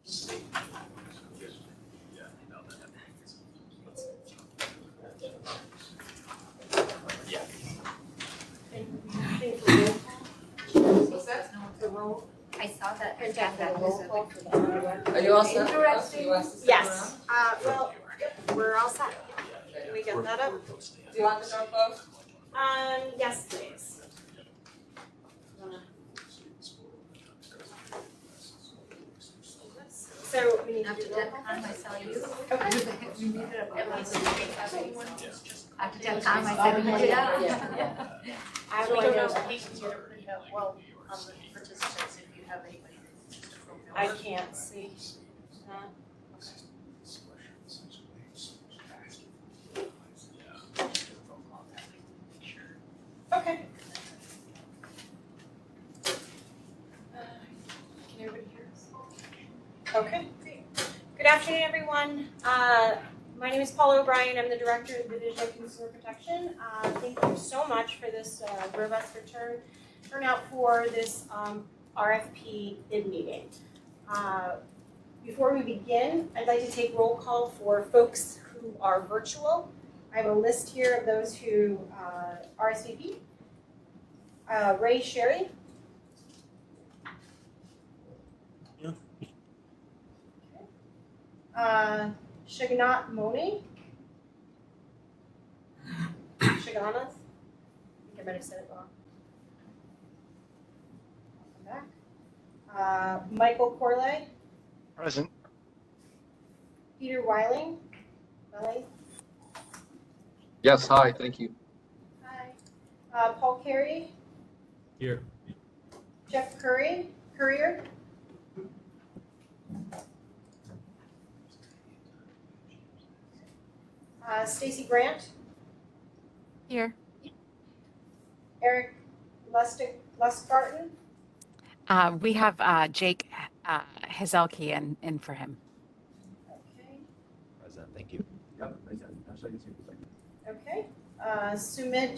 What's that? I saw that. Are you all set? Interesting. You asked to stick Yes, well, we're all set. Can we get that up? around? Do you want the door closed? Yes, please. So we need Have to to do dead con myself you. Okay. We need it up. Have to dead con myself you. Yeah. I So we don't don't know. know patients here to print out, well, on the participants, if you have anybody that's just a fulfill. I can't see. Okay. Can everybody hear us? Okay, great. Good afternoon, everyone. My name is Paula O'Brien. I'm the Director of the Division of Consumer Protection. Thank you so much for this robust turnout for this RFP bid meeting. Before we begin, I'd like to take roll call for folks who are virtual. I have a list here of those who RSVP. Ray Sherry. Yeah. Shaganat Moni. Shaganath. I think I might have said it wrong. Welcome back. Michael Corley. Present. Peter Weiling. Yes, hi, thank you. Hi. Paul Carey. Here. Jeff Courier. Stacy Grant. Here. Eric Lustgarten. We have Jake Hazelke in for him. Okay. Present, thank you. Okay. Sumit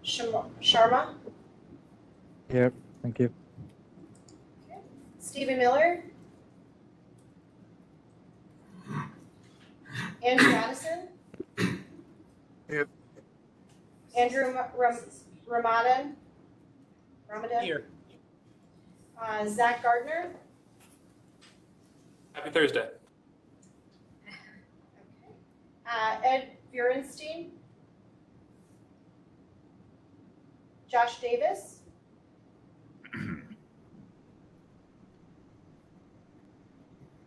Sharma. Here, thank you. Okay. Stephen Miller. Andrew Addison. Here. Andrew Ramadan. Here. Zach Gardner. Happy Thursday. Ed Burenstein. Josh Davis.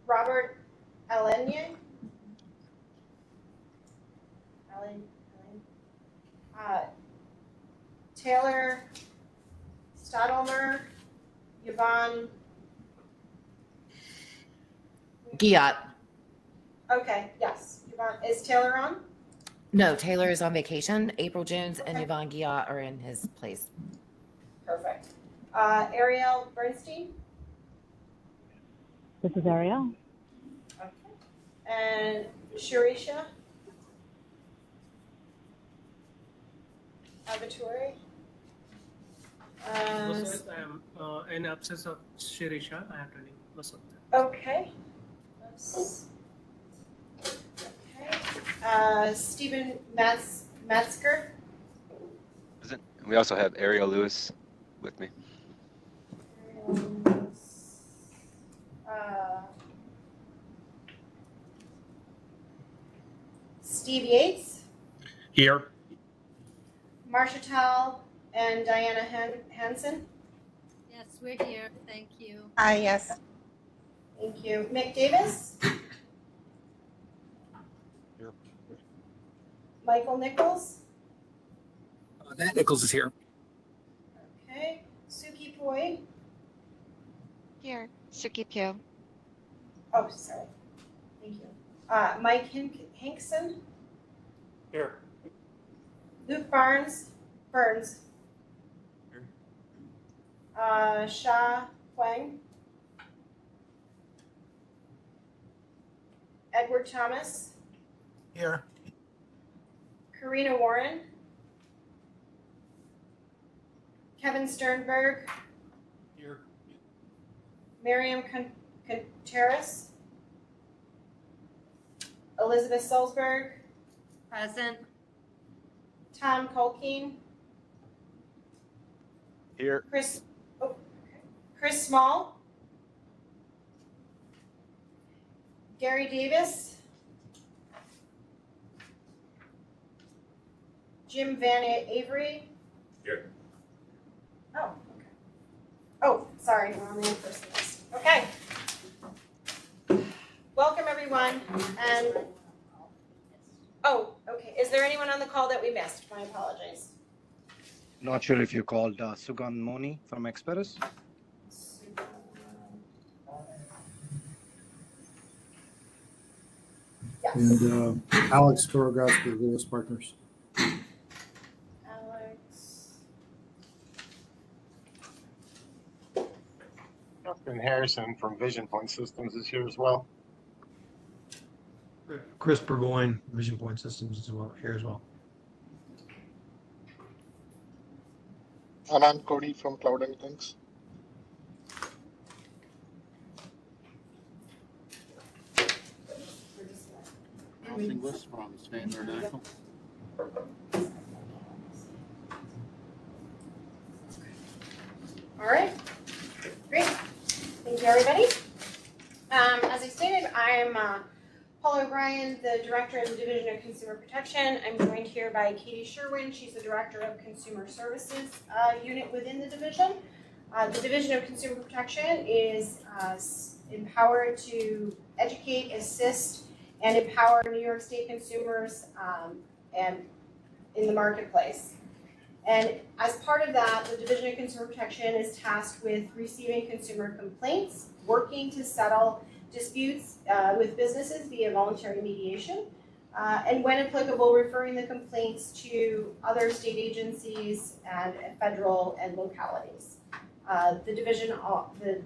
Robert Alenier. Taylor Stadelmer. Yvonne. Giat. Okay, yes. Yvonne, is Taylor on? No, Taylor is on vacation. April Jones and Okay. Yvonne Giat are in his place. Perfect. Ariel Bernstein. This is Ariel. Okay. And Shirisha Avaturi. In absence of Shirisha, I have to leave. Most of them. Okay. Okay. Stephen Metzger. Present. We also have Ariel Lewis with me. Steve Yates. Here. Marsha Tal and Diana Hansen. Yes, we're here. Thank you. Yes. Thank you. Mick Davis. Here. Michael Nichols. Matt Nichols is here. Okay. Suki Poi. Here. Suki Pyo. Oh, sorry. Thank you. Mike Hinkson. Here. Luke Burns. Here. Sha Huang. Edward Thomas. Here. Karina Warren. Kevin Sternberg. Here. Miriam Contreras, Elizabeth Salzberg, Present. Tom Culkeen, Here. Chris Small, Gary Davis, Jim Van Avery. Here. Oh, okay. Oh, sorry, we're on the in-person list. Okay. Welcome, everyone, and, oh, okay, is there anyone on the call that we missed? My apologies. Not sure if you called Sugan Moni from Experis. Yes. And Alex Korogas with Lewis Partners. Alex. Justin Harrison from Vision Point Systems is here as well. Chris Burgoyne, Vision Point Systems as well, here as well. Anand Cody from Cloud and Things. Inglis from State International. All right, great. Thank you, everybody. As I stated, I'm Paula O'Brien, the Director of the Division of Consumer Protection. I'm joined here by Katie Sherwin. She's the Director of Consumer Services unit within the division. The Division of Consumer Protection is empowered to educate, assist, and empower New York State consumers and in the marketplace. And as part of that, the Division of Consumer Protection is tasked with receiving consumer complaints, working to settle disputes with businesses via voluntary mediation, and when applicable, referring the complaints to other state agencies and federal and localities. The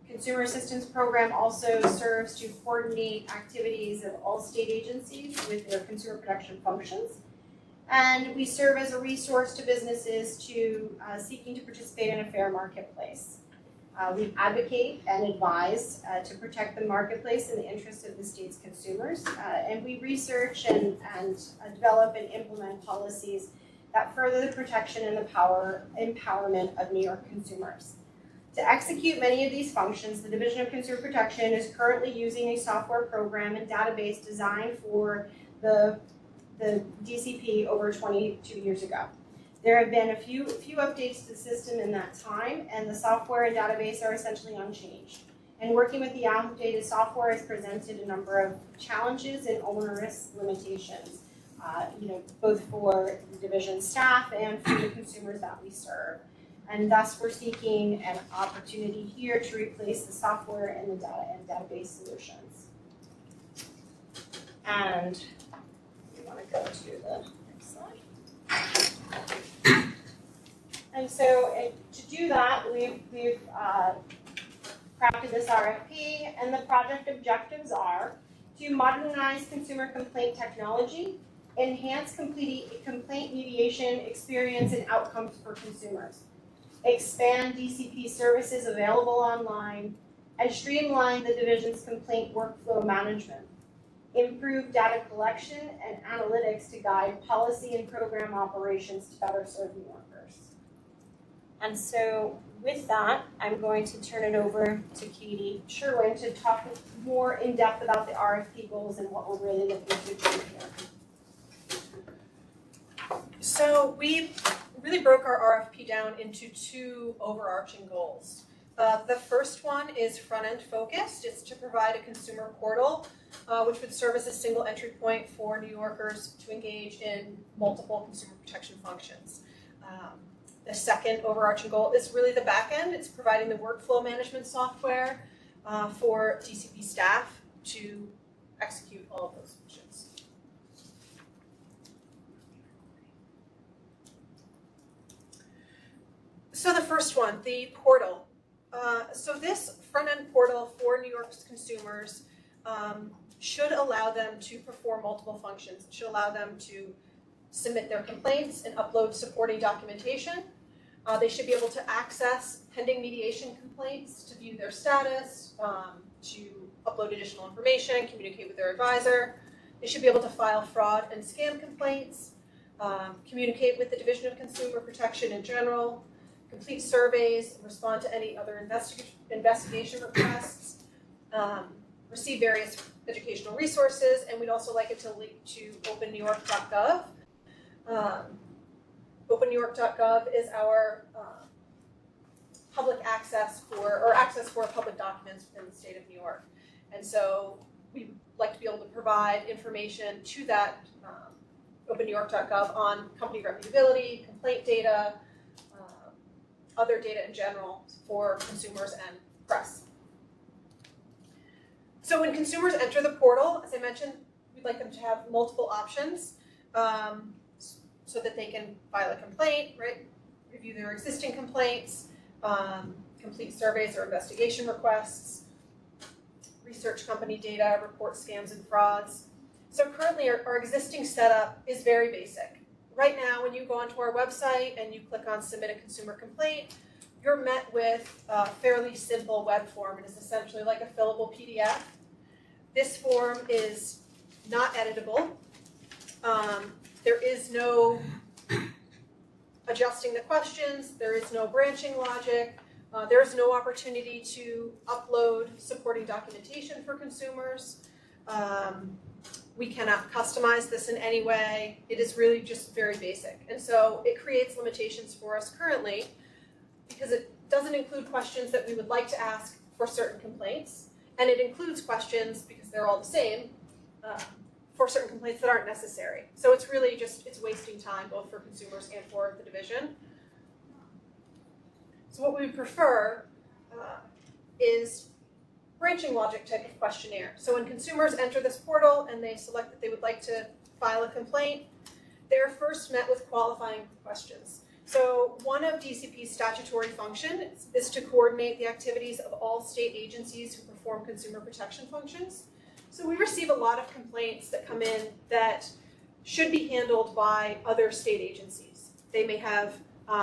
Consumer Assistance Program also serves to coordinate activities of all state agencies with their consumer protection functions. And we serve as a resource to businesses seeking to participate in a fair marketplace. We advocate and advise to protect the marketplace in the interest of the state's consumers. And we research and develop and implement policies that further the protection and the empowerment of New York consumers. To execute many of these functions, the Division of Consumer Protection is currently using a software program and database designed for the DCP over 22 years ago. There have been a few updates to the system in that time, and the software and database are essentially unchanged. And working with the outdated software has presented a number of challenges and onerous limitations, both for the division staff and for the consumers that we serve. And thus, we're seeking an opportunity here to replace the software and the data and database solutions. And we want to go to the next slide. And so, to do that, we've crafted this RFP, and the project objectives are to modernize consumer complaint technology, enhance complaint mediation experience and outcomes for consumers, expand DCP services available online, and streamline the division's complaint workflow management, improve data collection and analytics to guide policy and program operations to better serve New Yorkers. And so with that, I'm going to turn it over to Katie Sherwin to talk more in depth about the RFP goals and what we're really looking to do here. So we really broke our RFP down into two overarching goals. The first one is front-end focused. It's to provide a consumer portal, which would serve as a single entry point for New Yorkers to engage in multiple consumer protection functions. The second overarching goal is really the back end. It's providing the workflow management software for DCP staff to execute all of those functions. So the first one, the portal. So this front-end portal for New York's consumers should allow them to perform multiple functions. It should allow them to submit their complaints and upload supporting documentation. They should be able to access pending mediation complaints to view their status, to upload additional information, communicate with their advisor. They should be able to file fraud and scam complaints, communicate with the Division of Consumer Protection in general, complete surveys, respond to any other investigation requests, receive various educational resources, and we'd also like it to link to opennewyork.gov. OpenNewYork.gov is our public access for public documents in the state of New York. And so we'd like to be able to provide information to that OpenNewYork.gov on company reputability, complaint data, other data in general for consumers and press. So when consumers enter the portal, as I mentioned, we'd like them to have multiple options so that they can file a complaint, right? Review their existing complaints, complete surveys or investigation requests, research company data, report scams and frauds. So currently our existing setup is very basic. Right now, when you go onto our website and you click on submit a consumer complaint, you're met with a fairly simple web form. It is essentially like a fillable PDF. This form is not editable. There is no adjusting the questions. There is no branching logic. There is no opportunity to upload supporting documentation for consumers. We cannot customize this in any way. It is really just very basic. And so it creates limitations for us currently because it doesn't include questions that we would like to ask for certain complaints. And it includes questions, because they're all the same, for certain complaints that aren't necessary. So it's really just, it's wasting time both for consumers and for the division. So what we would prefer is branching logic type of questionnaire. So when consumers enter this portal and they select that they would like to file a complaint, they're first met with qualifying questions. So one of DCP's statutory functions is to coordinate the activities of all state agencies who perform consumer protection functions. So we receive a lot of complaints that come in that should be handled by other state agencies. They may have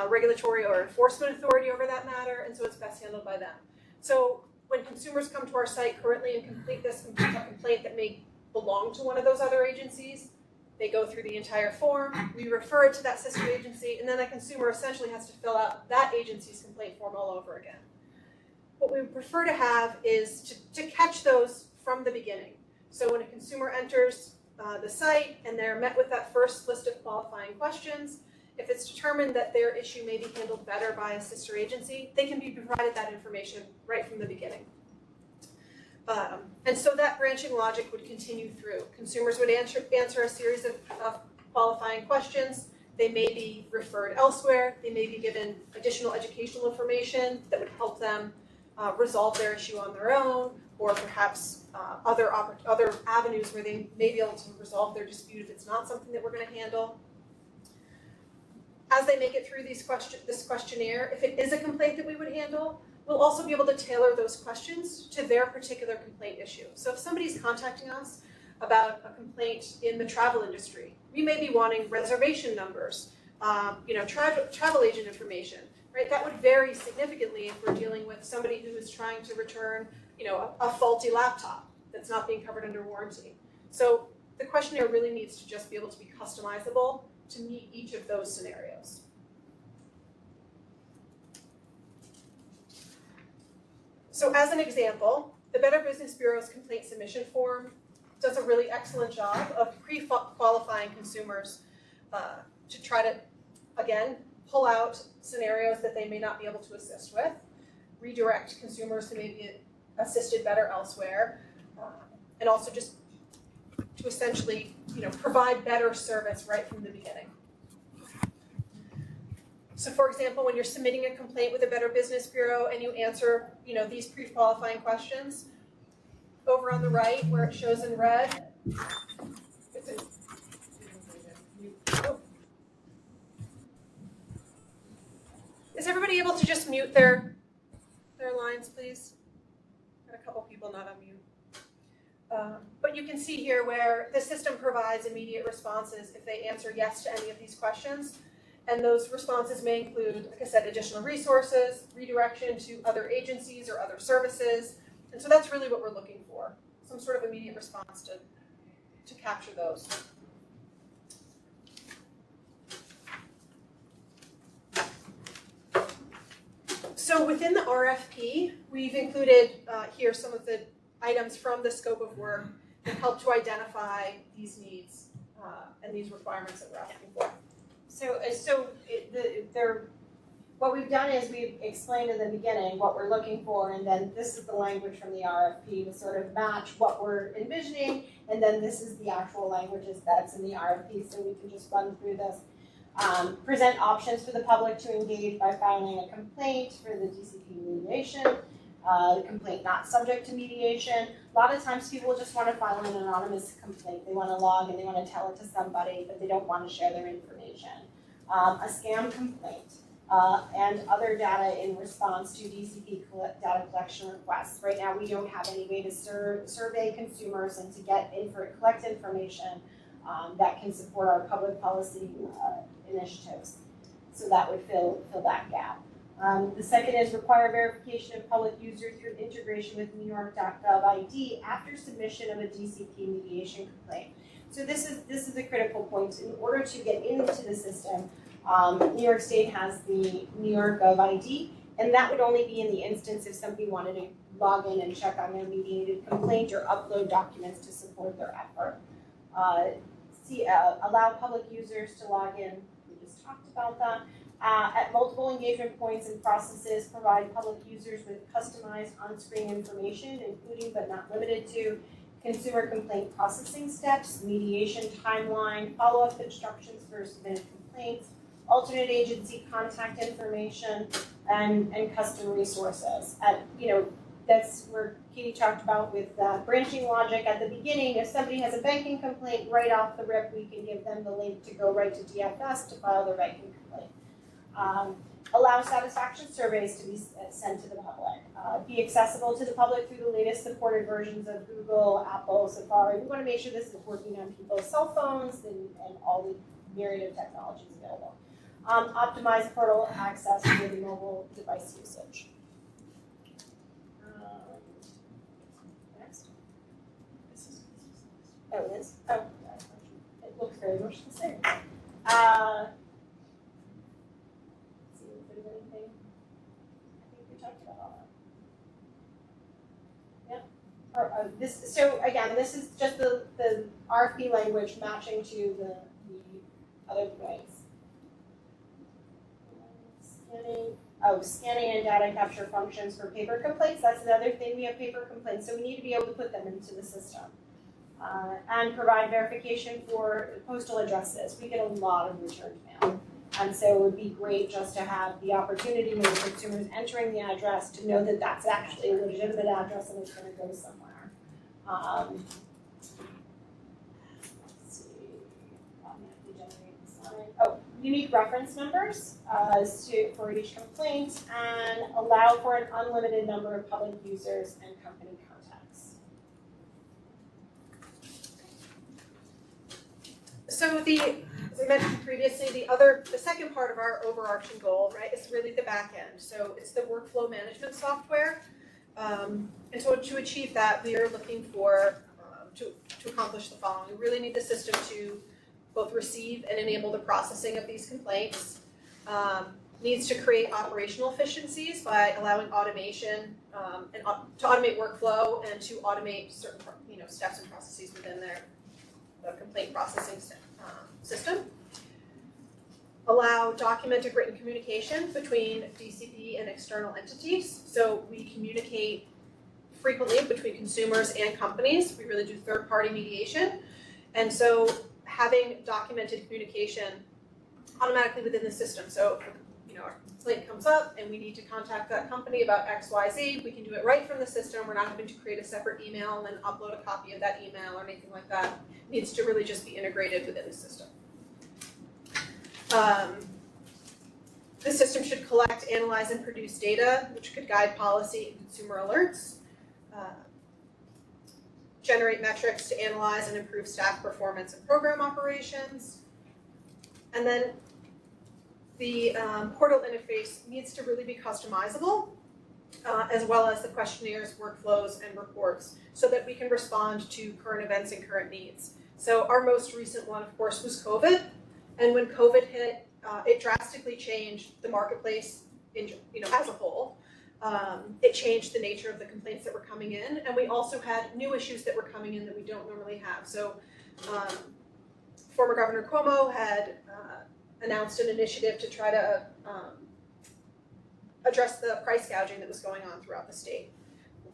regulatory or enforcement authority over that matter, and so it's best handled by them. So when consumers come to our site currently and complete this complaint that may belong to one of those other agencies, they go through the entire form, we refer it to that sister agency, and then the consumer essentially has to fill out that agency's complaint form all over again. What we would prefer to have is to catch those from the beginning. So when a consumer enters the site and they're met with that first list of qualifying questions, if it's determined that their issue may be handled better by a sister agency, they can be provided that information right from the beginning. And so that branching logic would continue through. Consumers would answer a series of qualifying questions. They may be referred elsewhere. They may be given additional educational information that would help them resolve their issue on their own, or perhaps other avenues where they may be able to resolve their dispute if it's not something that we're going to handle. As they make it through this questionnaire, if it is a complaint that we would handle, we'll also be able to tailor those questions to their particular complaint issue. So if somebody's contacting us about a complaint in the travel industry, we may be wanting reservation numbers, travel agent information, right? That would vary significantly if we're dealing with somebody who is trying to return, a faulty laptop that's not being covered under warranty. So the questionnaire really needs to just be able to be customizable to meet each of those scenarios. So as an example, the Better Business Bureau's complaint submission form does a really excellent job of pre-qualifying consumers to try to, again, pull out scenarios that they may not be able to assist with, redirect consumers to maybe assisted better elsewhere, and also just to essentially, provide better service right from the beginning. So for example, when you're submitting a complaint with the Better Business Bureau and you answer, these pre-qualifying questions, over on the right where it shows in red, Is everybody able to just mute their lines, please? Got a couple people not on mute. But you can see here where the system provides immediate responses if they answer yes to any of these questions. And those responses may include, like I said, additional resources, redirection to other agencies or other services, And so that's really what we're looking for, some sort of immediate response to capture those. So within the RFP, we've included here some of the items from the scope of work that help to identify these needs and these requirements that we're asking for. What we've done is we've explained in the beginning what we're looking for, and then this is the language from the RFP to sort of match what we're envisioning, and then this is the actual languages that's in the RFP, so we can just run through this. Present options for the public to engage by filing a complaint for the DCP mediation. Complaint not subject to mediation. A lot of times people just want to file an anonymous complaint. They want to log and they want to tell it to somebody, but they don't want to share their information. A scam complaint and other data in response to DCP data collection requests. Right now we don't have any way to survey consumers and to collect information that can support our public policy initiatives. So that would fill that gap. The second is require verification of public user through integration with NewYork.gov ID after submission of a DCP mediation complaint. So this is a critical point. In order to get into the system, New York State has the New York Gov ID, and that would only be in the instance if somebody wanted to log in and check on their mediated complaint or upload documents to support their effort. Allow public users to log in. We just talked about that. At multiple engagement points and processes, provide public users with customized on-screen information, including but not limited to consumer complaint processing steps, mediation timeline, follow-up instructions for submitted complaints, alternate agency contact information, and custom resources. That's where Katie talked about with branching logic at the beginning. If somebody has a banking complaint, right off the rip, we can give them the link to go right to DFS to file their banking complaint. Allow satisfaction surveys to be sent to the public. Be accessible to the public through the latest supported versions of Google, Apple, Safari. We want to make sure this is working on people's cell phones and all the myriad of technologies available. Optimize portal access for the mobile device usage. Next. Oh, it is? Oh, it looks very much the same. Let's see if there's anything. I think we talked about all that. Yeah. So again, this is just the RFP language matching to the other points. Scanning and data capture functions for paper complaints. That's another thing. We have paper complaints, so we need to be able to put them into the system. And provide verification for postal addresses. We get a lot of returned mail. And so it would be great just to have the opportunity when the consumer is entering the address to know that that's actually a legitimate address and it's going to go somewhere. Let's see. Unique reference numbers for each complaint, and allow for an unlimited number of public users and company contacts. So as I mentioned previously, the second part of our overarching goal, right, is really the back end. So it's the workflow management software. And so to achieve that, we are looking for, to accomplish the following. We really need the system to both receive and enable the processing of these complaints. Needs to create operational efficiencies by allowing automation and to automate workflow and to automate certain steps and processes within the complaint processing system. Allow documented written communication between DCP and external entities. So we communicate frequently between consumers and companies. We really do third-party mediation. And so having documented communication automatically within the system. So our complaint comes up and we need to contact that company about XYZ, we can do it right from the system. We're not having to create a separate email and then upload a copy of that email or anything like that. It needs to really just be integrated within the system. The system should collect, analyze, and produce data, which could guide policy and consumer alerts. Generate metrics to analyze and improve staff performance and program operations. And then the portal interface needs to really be customizable as well as the questionnaires, workflows, and reports, so that we can respond to current events and current needs. So our most recent one, of course, was COVID, and when COVID hit, it drastically changed the marketplace as a whole. It changed the nature of the complaints that were coming in, and we also had new issues that were coming in that we don't normally have. So former Governor Cuomo had announced an initiative to try to address the price gouging that was going on throughout the state.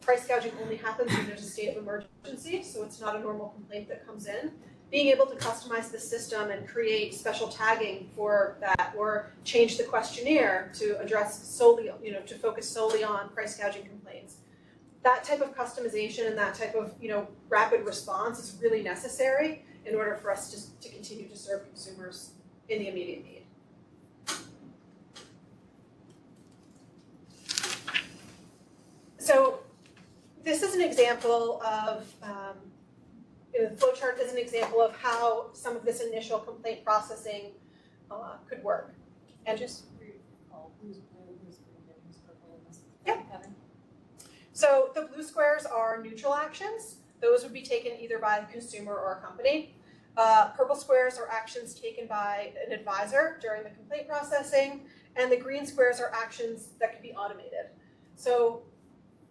Price gouging only happens when there's a state of emergency, so it's not a normal complaint that comes in. Being able to customize the system and create special tagging for that, or change the questionnaire to address solely, to focus solely on price gouging complaints. That type of customization and that type of, rapid response is really necessary in order for us to continue to serve consumers in the immediate need. So this is an example of, the flowchart is an example of how some of this initial complaint processing could work. And just recall who's blue, who's green, and who's purple in this pattern. so the blue squares are neutral actions. Those would be taken either by the consumer or a company. Purple squares are actions taken by an advisor during the complaint processing, and the green squares are actions that could be automated. So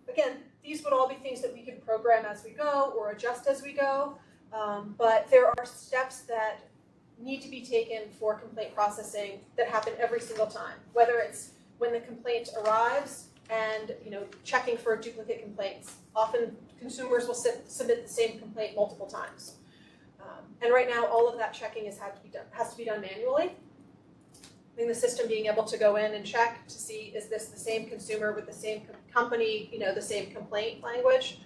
again, these would all be things that we can program as we go or adjust as we go, but there are steps that need to be taken for complaint processing that happen every single time, whether it's when the complaint arrives and checking for duplicate complaints. Often consumers will submit the same complaint multiple times. And right now, all of that checking has to be done manually. I think the system being able to go in and check to see, is this the same consumer with the same company, the same complaint language?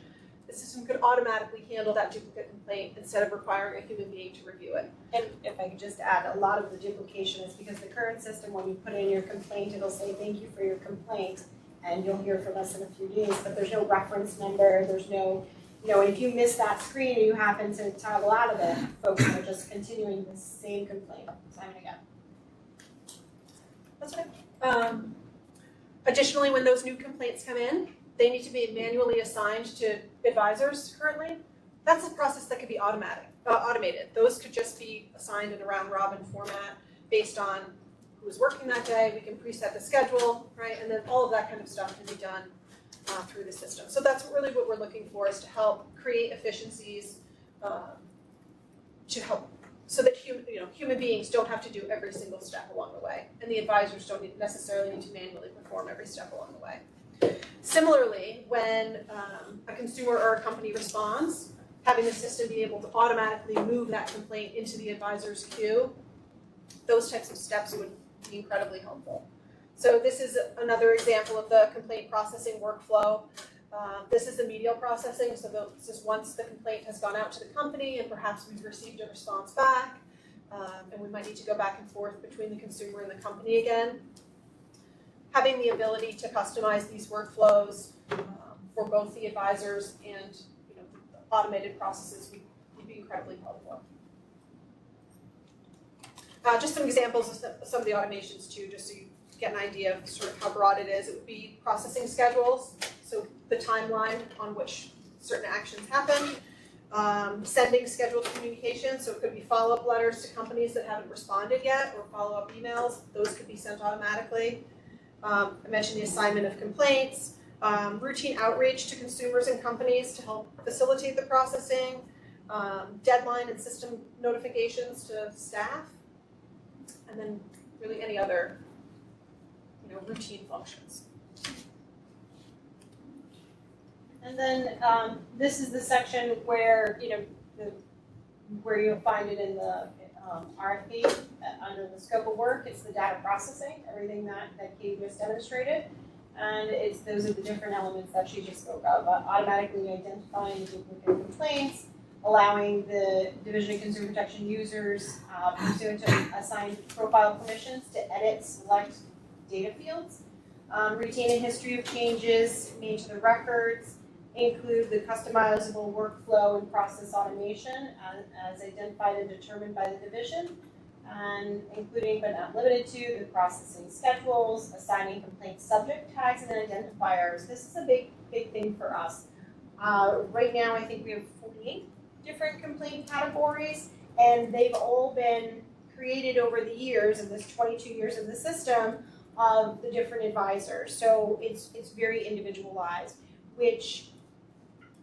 The system could automatically handle that duplicate complaint instead of requiring a human being to review it. And if I could just add, a lot of the duplication is because the current system, when you put in your complaint, it'll say, thank you for your complaint, and you'll hear from us in a few days, but there's no reference number, there's no, if you miss that screen and you happen to toggle out of it, folks are just continuing the same complaint time and again. That's right. Additionally, when those new complaints come in, they need to be manually assigned to advisors currently. That's a process that could be automated. Those could just be assigned in a round-robin format based on who's working that day. We can preset the schedule, right? And then all of that kind of stuff can be done through the system. So that's really what we're looking for, is to help create efficiencies to help so that human beings don't have to do every single step along the way, and the advisors don't necessarily need to manually perform every step along the way. Similarly, when a consumer or a company responds, having the system be able to automatically move that complaint into the advisor's queue, those types of steps would be incredibly helpful. So this is another example of the complaint processing workflow. This is the medial processing, so this is once the complaint has gone out to the company and perhaps we've received a response back, and we might need to go back and forth between the consumer and the company again. Having the ability to customize these workflows for both the advisors and the automated processes would be incredibly helpful. Just some examples of some of the automations too, just so you get an idea of sort of how broad it is. It would be processing schedules, so the timeline on which certain actions happen, sending scheduled communication, so it could be follow-up letters to companies that haven't responded yet, or follow-up emails. Those could be sent automatically. I mentioned the assignment of complaints, routine outreach to consumers and companies to help facilitate the processing, deadline and system notifications to staff, and then really any other routine functions. And then this is the section where where you'll find it in the RFP under the scope of work. It's the data processing, everything that Kate just demonstrated, and those are the different elements that she just spoke of. Automatically identifying duplicate complaints, allowing the Division of Consumer Protection users pursuant to assigned profile permissions to edit select data fields, retain a history of changes made to the records, include the customizable workflow and process automation as identified and determined by the division, and including but not limited to the processing schedules, assigning complaint subject tags and identifiers. This is a big thing for us. Right now, I think we have 48 different complaint categories, and they've all been created over the years of this 22 years of the system of the different advisors. So it's very individualized, which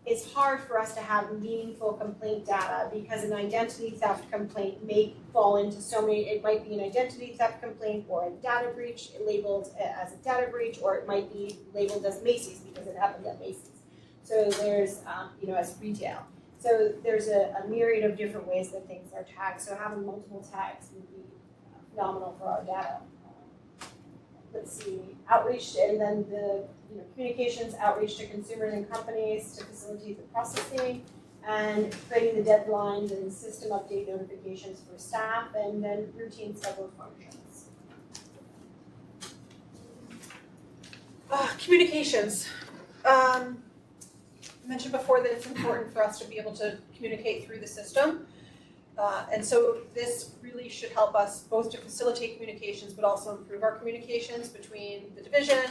is hard for us to have meaningful complaint data because an identity theft complaint may fall into so many, it might be an identity theft complaint or a data breach labeled as a data breach, or it might be labeled as Macy's because it happened at Macy's. So there's, as retail. So there's a myriad of different ways that things are tagged. So having multiple tags would be phenomenal for our data. Let's see, outreach, and then the communications outreach to consumers and companies to facilitate the processing, and creating the deadlines and system update notifications for staff, and then routine scheduled functions. Communications. I mentioned before that it's important for us to be able to communicate through the system. And so this really should help us both to facilitate communications, but also improve our communications between the division,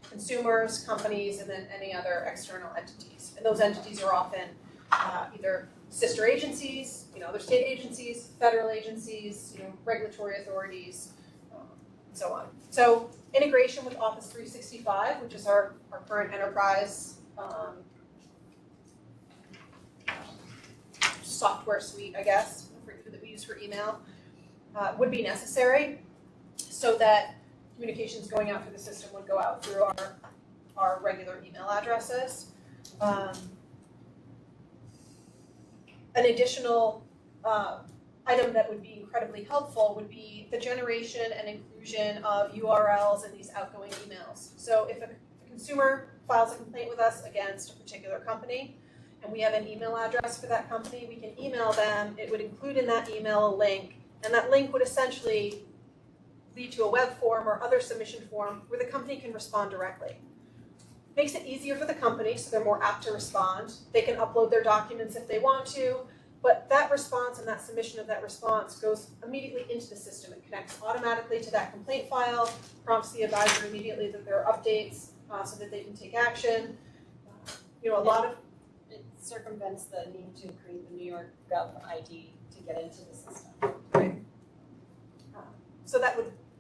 consumers, companies, and then any other external entities. And those entities are often either sister agencies, other state agencies, federal agencies, regulatory authorities, and so on. So integration with Office 365, which is our current enterprise software suite, I guess, that we use for email, would be necessary so that communications going out through the system would go out through our regular email addresses. An additional item that would be incredibly helpful would be the generation and inclusion of URLs in these outgoing emails. So if a consumer files a complaint with us against a particular company, and we have an email address for that company, we can email them. It would include in that email a link, and that link would essentially lead to a web form or other submission form where the company can respond directly. Makes it easier for the company, so they're more apt to respond. They can upload their documents if they want to, but that response and that submission of that response goes immediately into the system. It connects automatically to that complaint file, prompts the advisor immediately that there are updates so that they can take action. A lot of it circumvents the need to create the New York Gov ID to get into the system. Right. So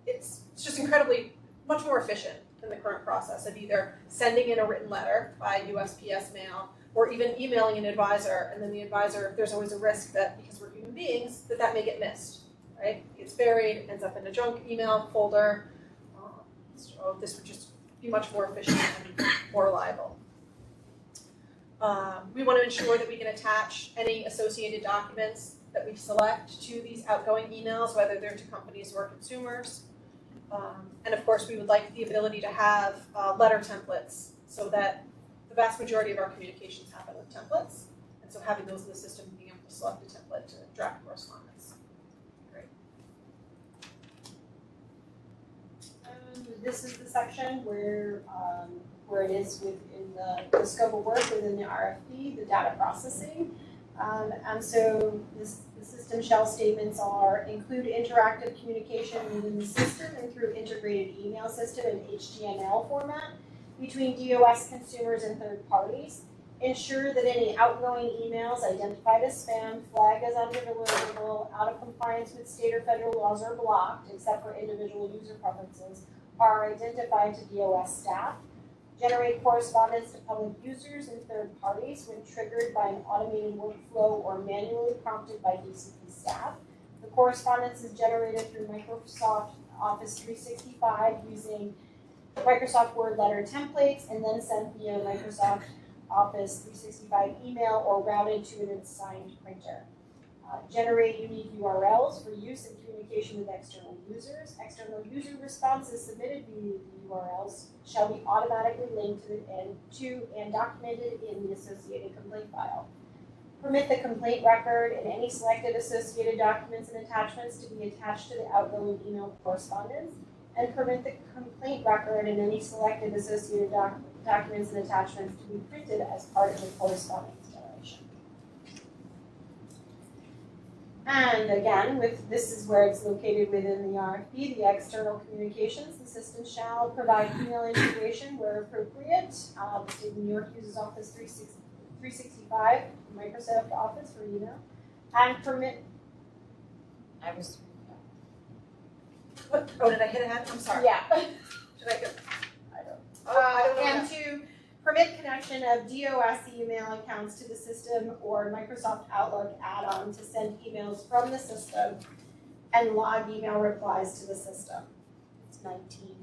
it's just incredibly much more efficient than the current process of either sending in a written letter by USPS mail or even emailing an advisor, and then the advisor, there's always a risk that because we're human beings, that may get missed, right? It gets buried, ends up in a junk email folder. So this would just be much more efficient and more reliable. We want to ensure that we can attach any associated documents that we select to these outgoing emails, whether they're to companies or consumers. And of course, we would like the ability to have letter templates so that the vast majority of our communications happen with templates. And so having those in the system, being able to select a template to draft correspondence. Great. This is the section where it is within the scope of work within the RFP, the data processing. And so the system shell statements are include interactive communication within the system and through integrated email system in HTML format between DOS consumers and third parties. Ensure that any outgoing emails identified as spam, flagged as undeliverable, out of compliance with state or federal laws are blocked, except for individual user preferences, are identified to DOS staff. Generate correspondence to public users and third parties when triggered by an automated workflow or manually prompted by DCP staff. The correspondence is generated through Microsoft Office 365 using Microsoft Word letter templates and then sent via Microsoft Office 365 email or routed to an assigned printer. Generate unique URLs for use in communication with external users. External user responses submitted via the URLs shall be automatically linked to and documented in the associated complaint file. Permit the complaint record and any selected associated documents and attachments to be attached to the outgoing email correspondence, and permit the complaint record and any selected associated documents and attachments to be printed as part of the correspondence generation. And again, this is where it's located within the RFP, the external communications. The system shall provide email integration where appropriate. The state of New York uses Office 365, Microsoft Office for email, and permit. What, oh, did I hit ahead? I'm sorry. Yeah. Did I go? I don't know. And to permit connection of DOS email accounts to the system or Microsoft Outlook add-on to send emails from the system and log email replies to the system. It's 19.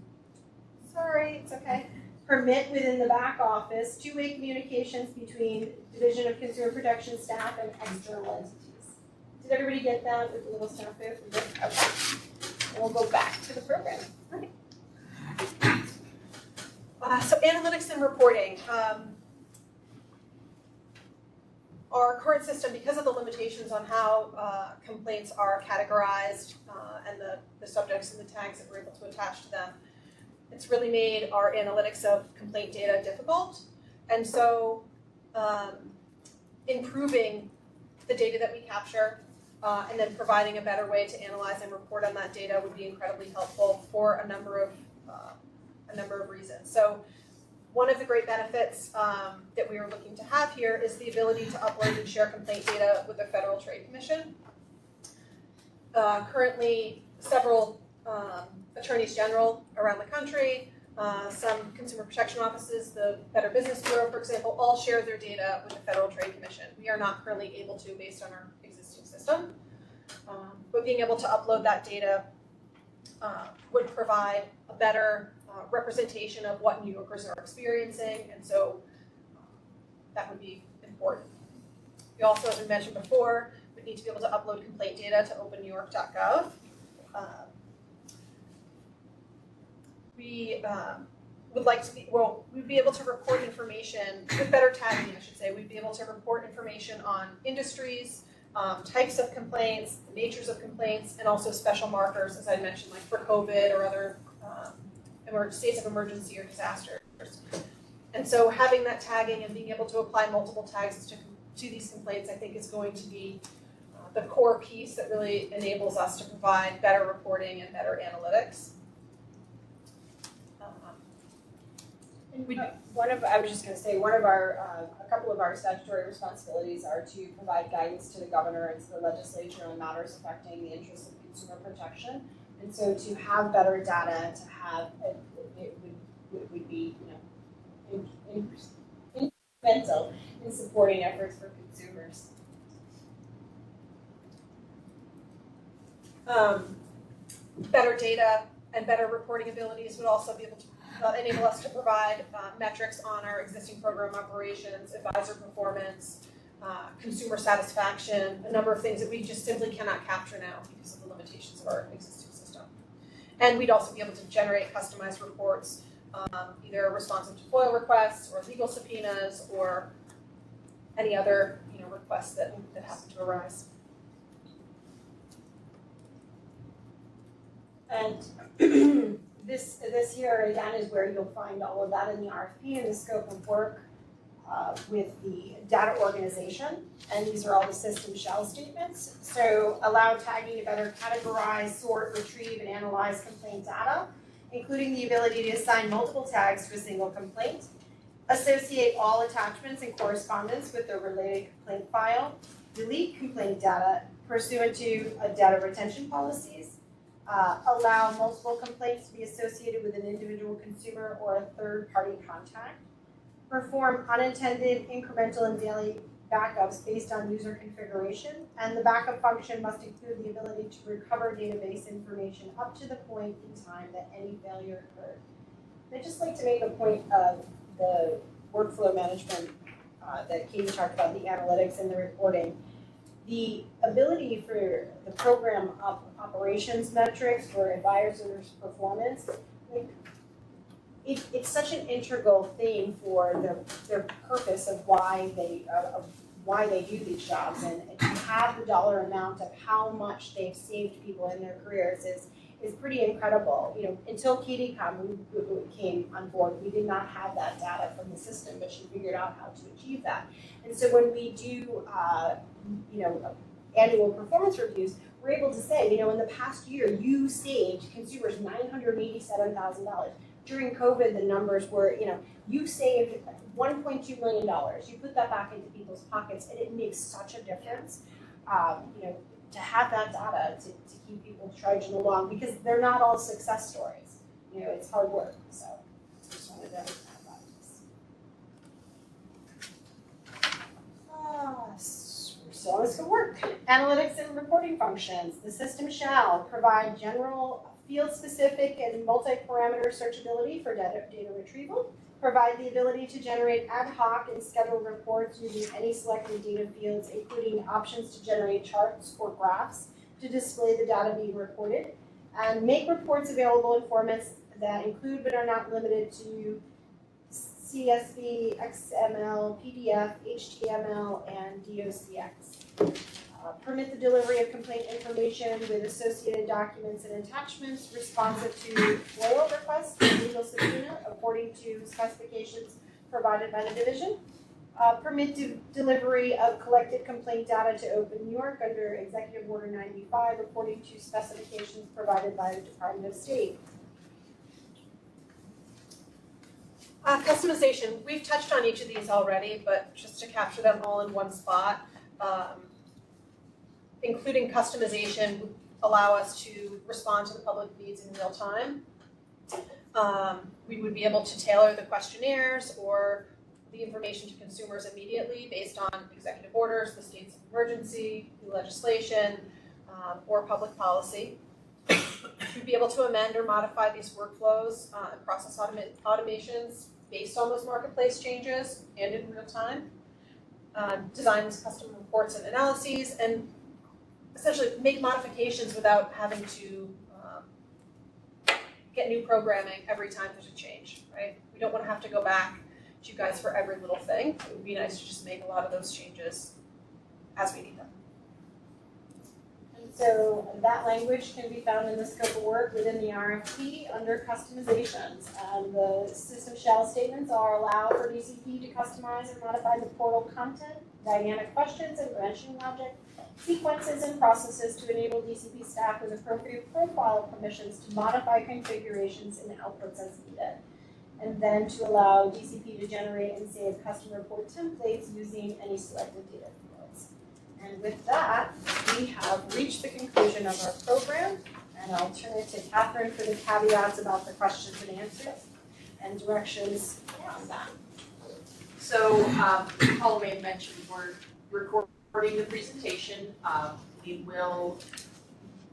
Sorry, it's okay. Permit within the back office two-way communications between Division of Consumer Protection staff and external entities. Did everybody get that with the little staff there? Okay. And we'll go back to the program. So analytics and reporting. Our current system, because of the limitations on how complaints are categorized and the subjects and the tags that we're able to attach to them, it's really made our analytics of complaint data difficult. And so improving the data that we capture and then providing a better way to analyze and report on that data would be incredibly helpful for a number of reasons. So one of the great benefits that we are looking to have here is the ability to upload and share complaint data with the Federal Trade Commission. Currently, several attorneys general around the country, some consumer protection offices, the Better Business Bureau, for example, all share their data with the Federal Trade Commission. We are not currently able to based on our existing system, but being able to upload that data would provide a better representation of what New Yorkers are experiencing, and so that would be important. We also, as we mentioned before, would need to be able to upload complaint data to opennewyork.gov. We would like to be, well, we'd be able to report information, with better tagging I should say, we'd be able to report information on industries, types of complaints, the natures of complaints, and also special markers, as I mentioned, like for COVID or other states of emergency or disasters. And so having that tagging and being able to apply multiple tags to these complaints, I think is going to be the core piece that really enables us to provide better reporting and better analytics. I was just going to say, a couple of our statutory responsibilities are to provide guidance to the governor and to the legislature on matters affecting the interests of consumer protection. And so to have better data, to have it would be, instrumental in supporting efforts for consumers. Better data and better reporting abilities would also be able to enable us to provide metrics on our existing program operations, advisor performance, consumer satisfaction, a number of things that we just simply cannot capture now because of the limitations of our existing system. And we'd also be able to generate customized reports, either responsive to FOIL requests or legal subpoenas or any other requests that happen to arise. And this here again is where you'll find all of that in the RFP and the scope of work with the data organization. And these are all the system shell statements. So allow tagging to better categorize, sort, retrieve, and analyze complaint data, including the ability to assign multiple tags to a single complaint. Associate all attachments and correspondence with the related complaint file. Delete complaint data pursuant to data retention policies. Allow multiple complaints to be associated with an individual consumer or a third-party contact. Perform unintended, incremental, and daily backups based on user configuration. And the backup function must include the ability to recover database information up to the point in time that any failure occurred. And I'd just like to make a point of the workflow management that Katie talked about, the analytics and the reporting. The ability for the program operations metrics for advisors' performance, it's such an integral thing for their purpose of why they do these jobs, and to have the dollar amount of how much they've saved people in their careers is pretty incredible. Until Katie came on board, we did not have that data from the system, but she figured out how to achieve that. And so when we do, annual performance reviews, we're able to say, you know, in the past year, you saved consumers $987,000. During COVID, the numbers were, you know, you saved $1.2 million. You put that back into people's pockets, and it makes such a difference. You know, to have that data to keep people trudging along, because they're not all success stories. You know, it's hard work. So I just wanted to add that. So this could work. Analytics and reporting functions. The system shall provide general field-specific and multi-parameter searchability for data retrieval, provide the ability to generate ad hoc and scheduled reports using any selected data fields, including options to generate charts or graphs to display the data being reported, and make reports available in formats that include but are not limited to CSV, XML, PDF, HTML, and DOCX. Permit the delivery of complaint information with associated documents and attachments responsive to FOIL requests and legal subpoena according to specifications provided by the division. Permit delivery of collected complaint data to Open New York under Executive Order 95 according to specifications provided by the Department of State. Customization, we've touched on each of these already, but just to capture them all in one spot, including customization would allow us to respond to the public needs in real time. We would be able to tailor the questionnaires or the information to consumers immediately based on executive orders, the states of emergency, new legislation, or public policy. We'd be able to amend or modify these workflows and process automations based on those marketplace changes and in real time. Design these custom reports and analyses, and essentially make modifications without having to get new programming every time there's a change, right? We don't want to have to go back to you guys for every little thing. It would be nice to just make a lot of those changes as we need them. And so that language can be found in the scope of work within the RFP under customizations. The system shall statements are allow for DCP to customize and modify the portal content, dynamic questions, and mentioning logic, sequences, and processes to enable DCP staff with appropriate profile permissions to modify configurations and outputs as needed. And then to allow DCP to generate and save custom report templates using any selected data fields. And with that, we have reached the conclusion of our program, and I'll turn it to Catherine for the caveats about the questions and answers and directions on that. So, Paul may have mentioned we're recording the presentation. We will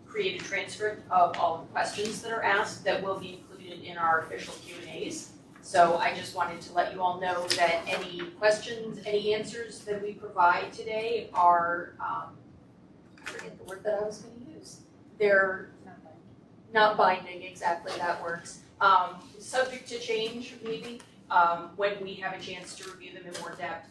create a transcript of all the questions that are asked that will be included in our official Q&As. So I just wanted to let you all know that any questions, any answers that we provide today are, I forget the word that I was going to use. They're not binding, exactly, that works. Subject to change, maybe, when we have a chance to review them in more depth.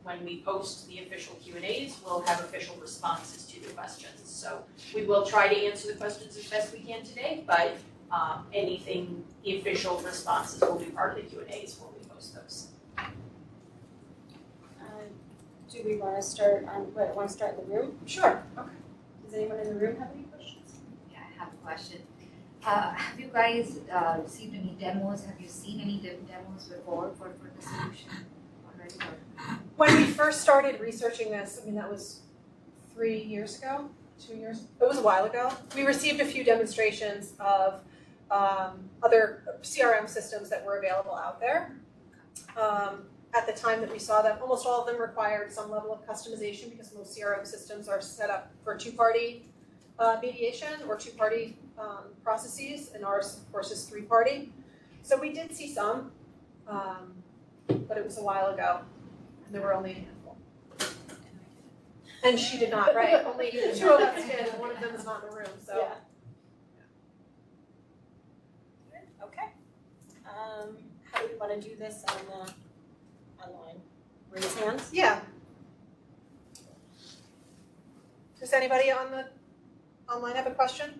When we post the official Q&As, we'll have official responses to the questions. So we will try to answer the questions as best we can today, but the official responses will be part of the Q&As when we post those. Do we want to start in the room? Sure. Okay. Does anyone in the room have any questions? Yeah, I have a question. Have you guys received any demos? Have you seen any demos before for the solution already? When we first started researching this, I mean, that was 3 years ago, 2 years, it was a while ago. We received a few demonstrations of other CRM systems that were available out there. At the time that we saw them, almost all of them required some level of customization because most CRM systems are set up for two-party mediation or two-party processes, and ours, of course, is three-party. So we did see some, but it was a while ago, and there were only a handful. And she did not, right? Only 2 of us did, and one of them is not in the room, so. Yeah. Okay. How do we want to do this online? Raise hands? Yeah. Does anybody on the online have a question?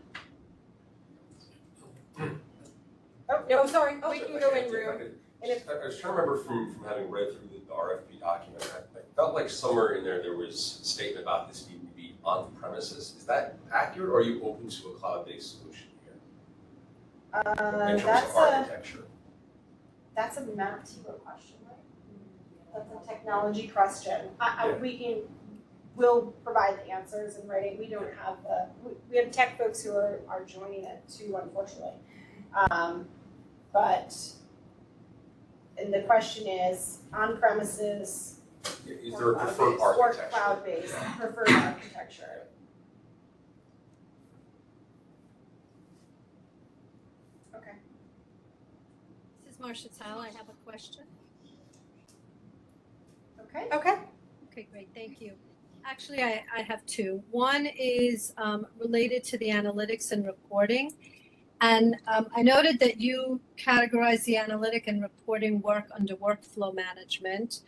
Oh, no, sorry. Oh, we can go in room. I was trying to remember from having read through the RFP document, I felt like somewhere in there was a statement about this needing to be on premises. Is that accurate, or are you open to a cloud-based solution here? In terms of architecture? That's a Matt Tebow question, right? That's a technology question. We'll provide the answers in writing. We don't have we have tech folks who are joining it too, unfortunately. And the question is, on premises, is there a preferred architecture? Or cloud-based, preferred architecture. Okay. This is Marcia Tile. I have a question. Okay. Okay. Okay, great. Thank you. Actually, I have two. One is related to the analytics and reporting. And I noted that you categorize the analytic and reporting work under workflow management.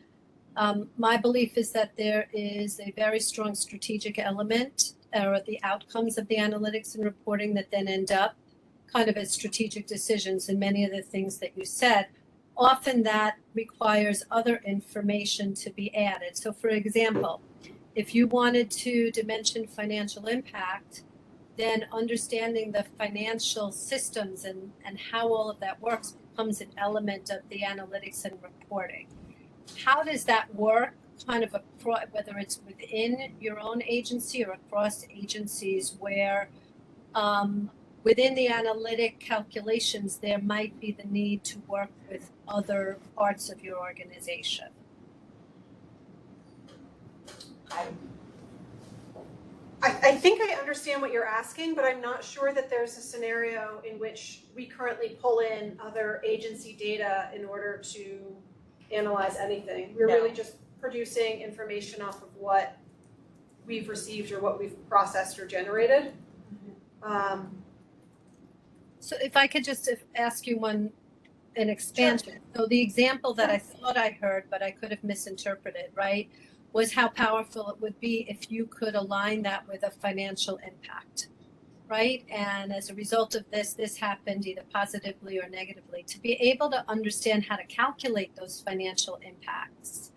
My belief is that there is a very strong strategic element or the outcomes of the analytics and reporting that then end up kind of as strategic decisions in many of the things that you said. Often that requires other information to be added. So for example, if you wanted to dimension financial impact, then understanding the financial systems and how all of that works becomes an element of the analytics and reporting. How does that work kind of across, whether it's within your own agency or across agencies where within the analytic calculations, there might be the need to work with other parts of your organization? I think I understand what you're asking, but I'm not sure that there's a scenario in which we currently pull in other agency data in order to analyze anything. We're really just producing information off of what we've received or what we've processed or generated. So if I could just ask you an expansion. Sure. So the example that I thought I heard, but I could have misinterpreted, right, was how powerful it would be if you could align that with a financial impact, right? And as a result of this happened either positively or negatively. To be able to understand how to calculate those financial impacts,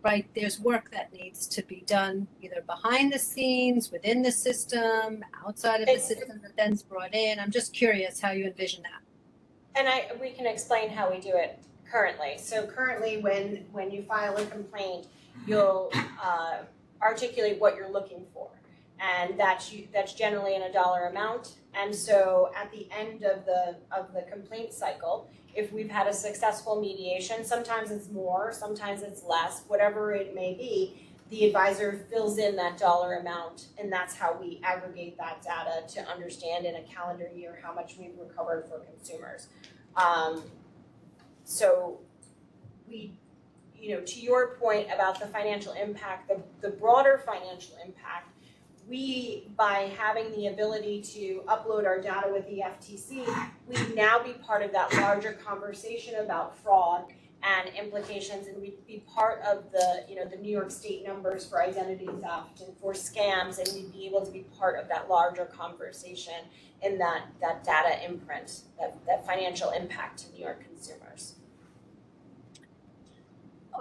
right? There's work that needs to be done either behind the scenes, within the system, outside of the system that then's brought in. I'm just curious how you envision that. And we can explain how we do it currently. So currently when you file a complaint, you'll articulate what you're looking for. And that's generally in a dollar amount. And so at the end of the complaint cycle, if we've had a successful mediation, sometimes it's more, sometimes it's less, whatever it may be, the advisor fills in that dollar amount, and that's how we aggregate that data to understand in a calendar year how much we've recovered for consumers. So we, to your point about the financial impact, the broader financial impact, we, by having the ability to upload our data with the FTC, we'd now be part of that larger conversation about fraud and implications, and we'd be part of the New York State numbers for identity theft and for scams, and we'd be able to be part of that larger conversation in that data imprint, that financial impact to New York consumers.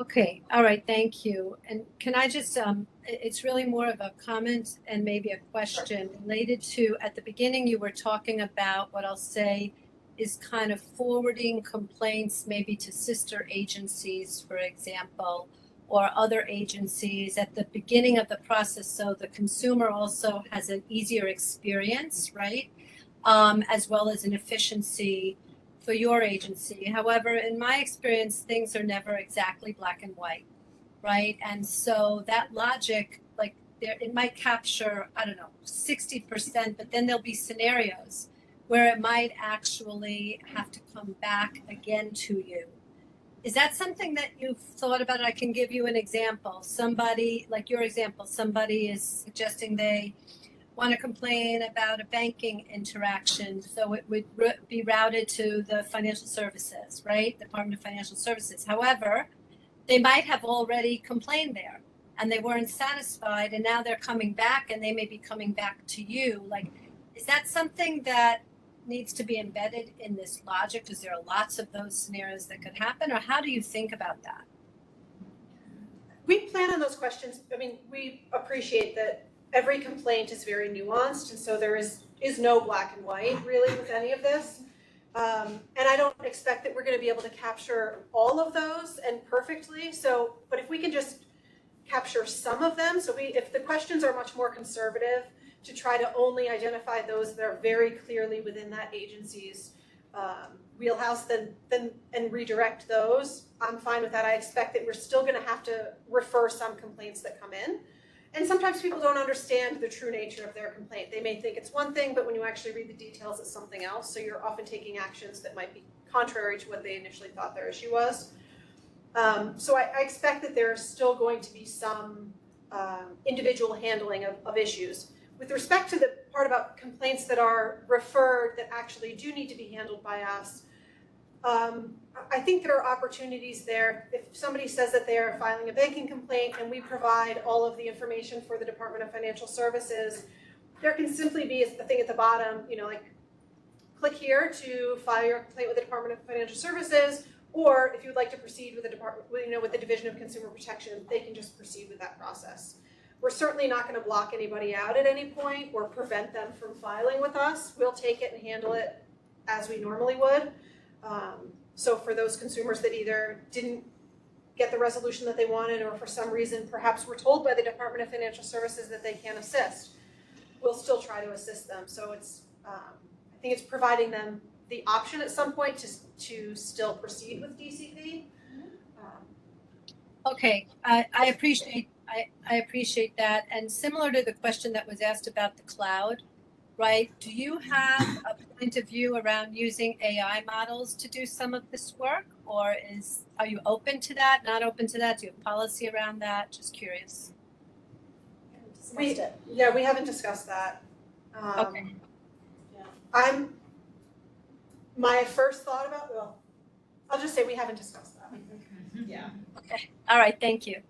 Okay, all right, thank you. And can I just, it's really more of a comment and maybe a question related to, at the beginning you were talking about what I'll say is kind of forwarding complaints maybe to sister agencies, for example, or other agencies at the beginning of the process so the consumer also has an easier experience, right? As well as an efficiency for your agency. However, in my experience, things are never exactly black and white, right? And so that logic, like it might capture, 60%, but then there'll be scenarios where it might actually have to come back again to you. Is that something that you've thought about? I can give you an example. Somebody, like your example, somebody is suggesting they want to complain about a banking interaction, so it would be routed to the financial services, right? Department of Financial Services. However, they might have already complained there and they weren't satisfied, and now they're coming back and they may be coming back to you. Like, is that something that needs to be embedded in this logic? Because there are lots of those scenarios that could happen, or how do you think about that? We plan on those questions. I mean, we appreciate that every complaint is very nuanced, and so there is no black and white really with any of this. And I don't expect that we're going to be able to capture all of those and perfectly. So, but if we can just capture some of them, so if the questions are much more conservative, to try to only identify those that are very clearly within that agency's wheelhouse, and redirect those, I'm fine with that. I expect that we're still going to have to refer some complaints that come in. And sometimes people don't understand the true nature of their complaint. They may think it's one thing, but when you actually read the details, it's something else. So you're often taking actions that might be contrary to what they initially thought their issue was. So I expect that there is still going to be some individual handling of issues. With respect to the part about complaints that are referred that actually do need to be handled by us, I think there are opportunities there. If somebody says that they are filing a banking complaint and we provide all of the information for the Department of Financial Services, there can simply be a thing at the bottom, like click here to file your complaint with the Department of Financial Services, or if you would like to proceed with with the Division of Consumer Protection, they can just proceed with that process. We're certainly not going to block anybody out at any point or prevent them from filing with us. We'll take it and handle it as we normally would. So for those consumers that either didn't get the resolution that they wanted, or for some reason perhaps were told by the Department of Financial Services that they can't assist, we'll still try to assist them. So it's, I think it's providing them the option at some point to still proceed with DCP. Okay, I appreciate that. And similar to the question that was asked about the cloud, right? Do you have a point of view around using AI models to do some of this work, or are you open to that? Not open to that? Do you have policy around that? Just curious. We haven't discussed that. Okay. My first thought about, I'll just say we haven't discussed that. Yeah. Okay. All right. Thank you.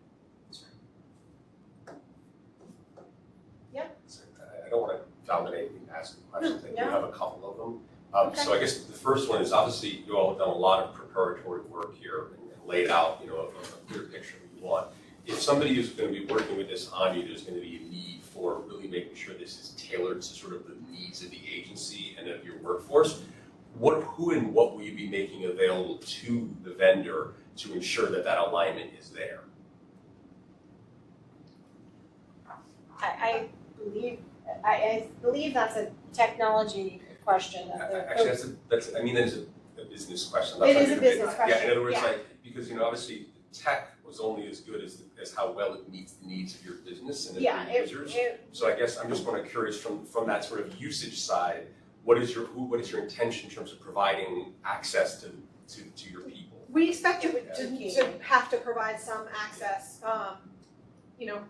I don't want to dominate and ask questions. I do have a couple of them. So I guess the first one is, obviously you all have done a lot of preparatory work here and laid out, a clear picture of what you want. If somebody is going to be working with this on you, there's going to be a need for really making sure this is tailored to sort of the needs of the agency and of your workforce. Who and what will you be making available to the vendor to ensure that that alignment is there? I believe that's a technology question. Actually, that's a business question. It is a business question. Yeah, in other words, because obviously tech was only as good as how well it meets the needs of your business and of your users. So I guess I'm just kind of curious from that sort of usage side, what is your intention in terms of providing access to your people? We expect to have to provide some access.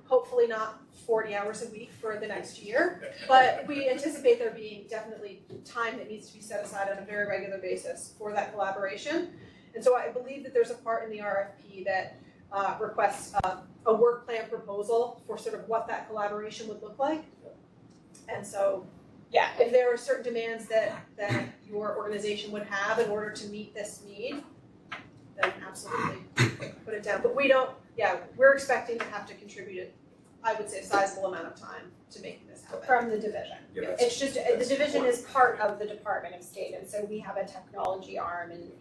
Hopefully not 40 hours a week for the next year, but we anticipate there being definitely time that needs to be set aside on a very regular basis for that collaboration. And so I believe that there's a part in the RFP that requests a work plan proposal for sort of what that collaboration would look like. And so, if there are certain demands that your organization would have in order to meet this need, then absolutely put it down. But we're expecting to have to contribute, I would say, a sizable amount of time to making this happen. From the division. Yeah, It's just, the division is part of the Department of State, and so we have a technology arm, and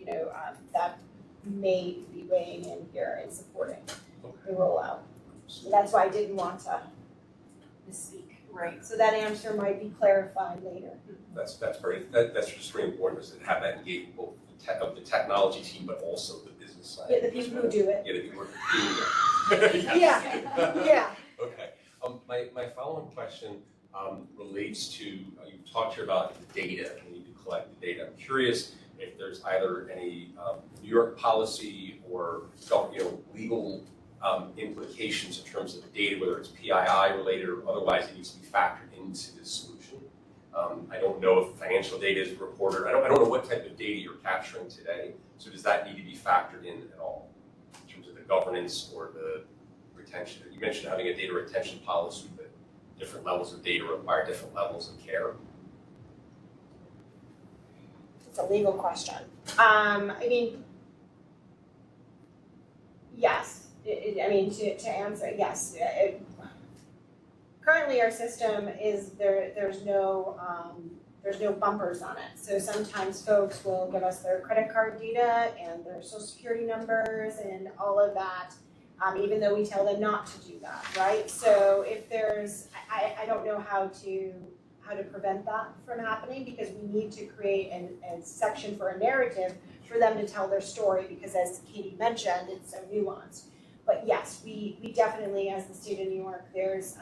that may be weighing in here and supporting the rollout. So that's why I didn't want to misspeak. Right. So that answer might be clarified later. That's just very important, is to have that engagement both of the technology team, but also the business side. Yeah, the people who do it. Yeah, the people who are doing it. Yeah. Okay. My following question relates to, you talked here about the data, and you need to collect the data. I'm curious if there's either any New York policy or legal implications in terms of the data, whether it's PII related or otherwise, it needs to be factored into this solution. I don't know if financial data is reported. I don't know what type of data you're capturing today. So does that need to be factored in at all in terms of the governance or the retention? You mentioned having a data retention policy, but different levels of data require different levels of care. It's a legal question. Yes, To answer, yes. Currently, our system is there's no bumpers on it. So sometimes folks will give us their credit card data and their social security numbers and all of that, even though we tell them not to do that, right? So if there's, I don't know how to prevent that from happening, because we need to create a section for a narrative for them to tell their story, because as Katie mentioned, it's so nuanced. But yes, we definitely, as the state of New York, there's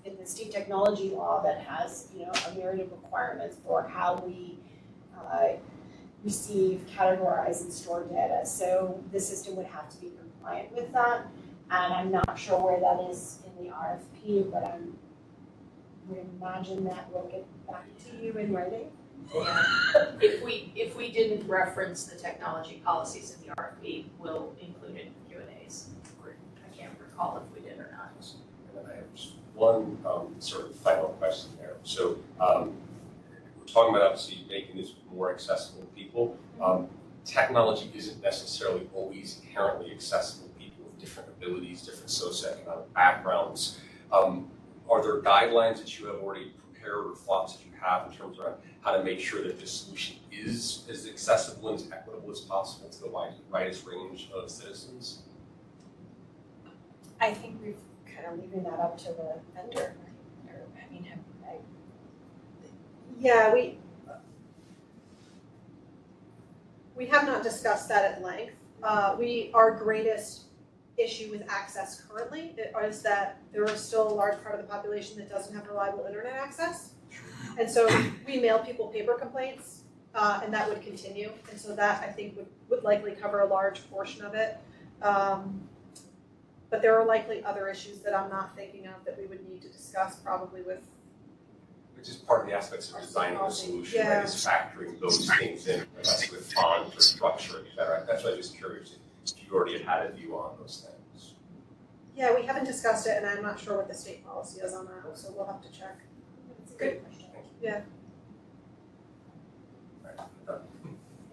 in the state technology law that has, a myriad of requirements for how we receive, categorize, and store data. So the system would have to be compliant with that. And I'm not sure where that is in the RFP, but I would imagine that we'll get back to you in writing. Yeah. If we didn't reference the technology policies in the RFP, we'll include it in the Q&As. I can't recall if we did or not. And then I have just one sort of final question there. So we're talking about obviously making this more accessible to people. Technology isn't necessarily always inherently accessible to people with different abilities, different socioeconomic backgrounds. Are there guidelines that you have already prepared or thoughts that you have in terms of how to make sure that this solution is as accessible and as equitable as possible to the widest range of citizens? I think we've kind of leaving that up to the vendor. Yeah, we have not discussed that at length. Our greatest issue with access currently is that there is still a large part of the population that doesn't have reliable internet access. And so we mail people paper complaints, and that would continue. And so that, I think, would likely cover a large portion of it. But there are likely other issues that I'm not thinking of that we would need to discuss, probably with. Which is part of the aspects of designing the solution, right, is factoring those things in, that's with font or structure, et cetera. That's why I'm just curious if you already had a view on those things. Yeah, we haven't discussed it, and I'm not sure what the state policy is on that, so we'll have to check. It's a good question. Yeah.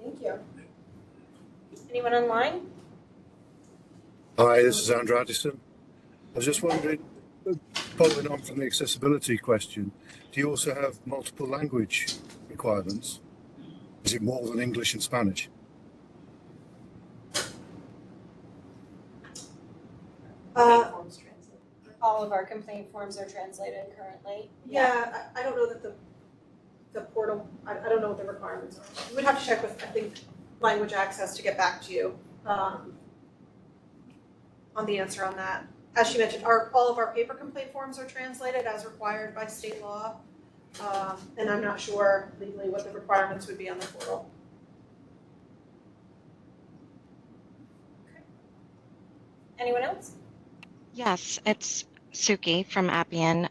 Thank you. Anyone online? Hi, this is Andrew Addison. I was just wondering, following on from the accessibility question, do you also have multiple language requirements? Is it more than English and Spanish? All of our complaint forms are translated currently. Yeah, I don't know that the portal, I don't know what the requirements are. We would have to check with, I think, language access to get back to you on the answer on that. As she mentioned, all of our paper complaint forms are translated as required by state law. And I'm not sure legally what the requirements would be on the portal. Okay. Anyone else? Yes, it's Suki from Appian.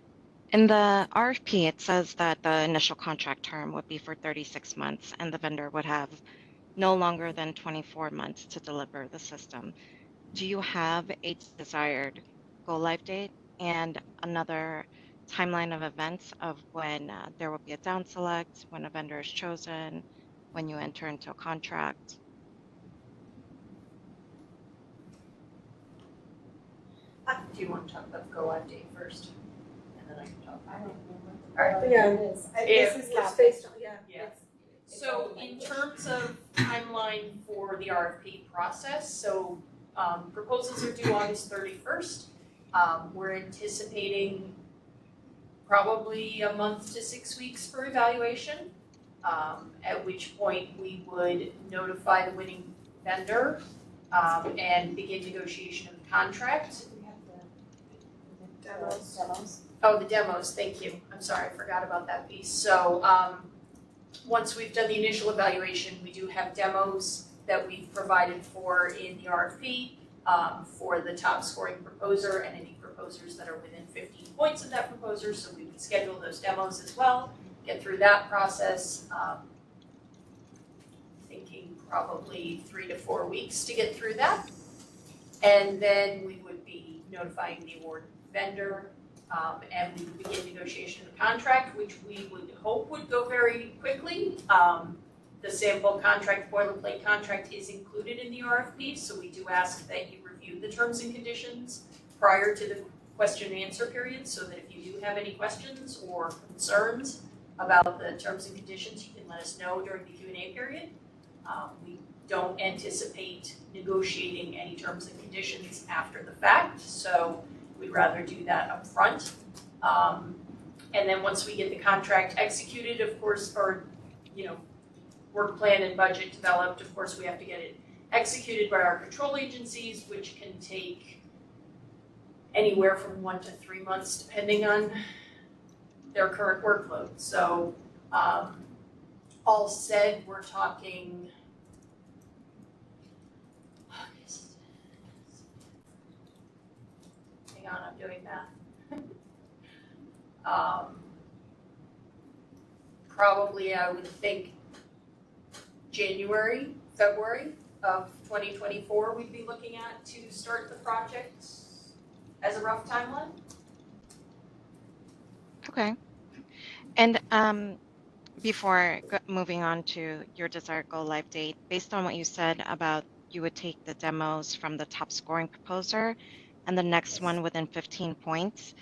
In the RFP, it says that the initial contract term would be for 36 months and the vendor would have no longer than 24 months to deliver the system. Do you have a desired go live date and another timeline of events of when there will be a down select, when a vendor is chosen, when you enter into a contract? Do you want to talk about the go live date first? And then I can talk I about don't it. know what All right. the Yeah. it is. If- This is It's based on, yeah. Yeah. So in terms of timeline for the RFP process, so proposals are due August 31st. We're anticipating probably a month to 6 weeks for evaluation, at which point we would notify the winning vendor and begin negotiation of the contract. We have the demos. Oh, the demos, thank you. I'm sorry, I forgot about that piece. So once we've done the initial evaluation, we do have demos that we've provided for in the RFP for the top scoring proposer and any proposers that are within 15 points of that proposer. So we would schedule those demos as well, get through that process. Thinking probably 3 to 4 weeks to get through that. And then we would be notifying the award vendor and we would begin negotiation of the contract, which we would hope would go very quickly. The sample contract, boilerplate contract is included in the RFP, so we do ask that you review review the terms and conditions prior to the question and answer period, so that if you do have any questions or concerns about the terms and conditions, you can let us know during the Q&A period. We don't anticipate negotiating any terms and conditions after the fact, so we'd rather do that up front. And then once we get the contract executed, of course, or, work plan and budget developed, of course, we have to get it executed by our control agencies, which can take anywhere from 1 to 3 months, depending on their current workload. So, all said, we're talking, hang on, I'm doing math. Probably I would think January, February of 2024 we'd be looking at to start the project as a rough timeline. Okay. And before moving on to your desired go live date, based on what you said about you would take the demos from the top scoring proposer and the next one within 15 points,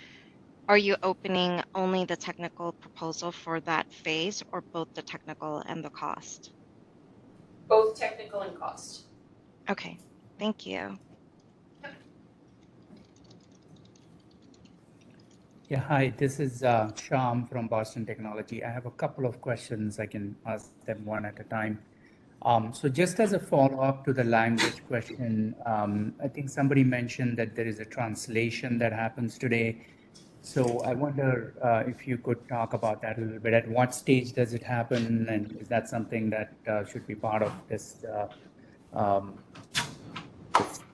are you opening only the technical proposal for that phase, or both the technical and the cost? Both technical and cost. Okay, thank you. Yeah, hi, this is Shyam from Boston Technology. I have a couple of questions. I can ask them one at a time. So just as a follow-up to the language question, I think somebody mentioned that there is a translation that happens today. So I wonder if you could talk about that a little bit. At what stage does it happen, and is that something that should be part of this,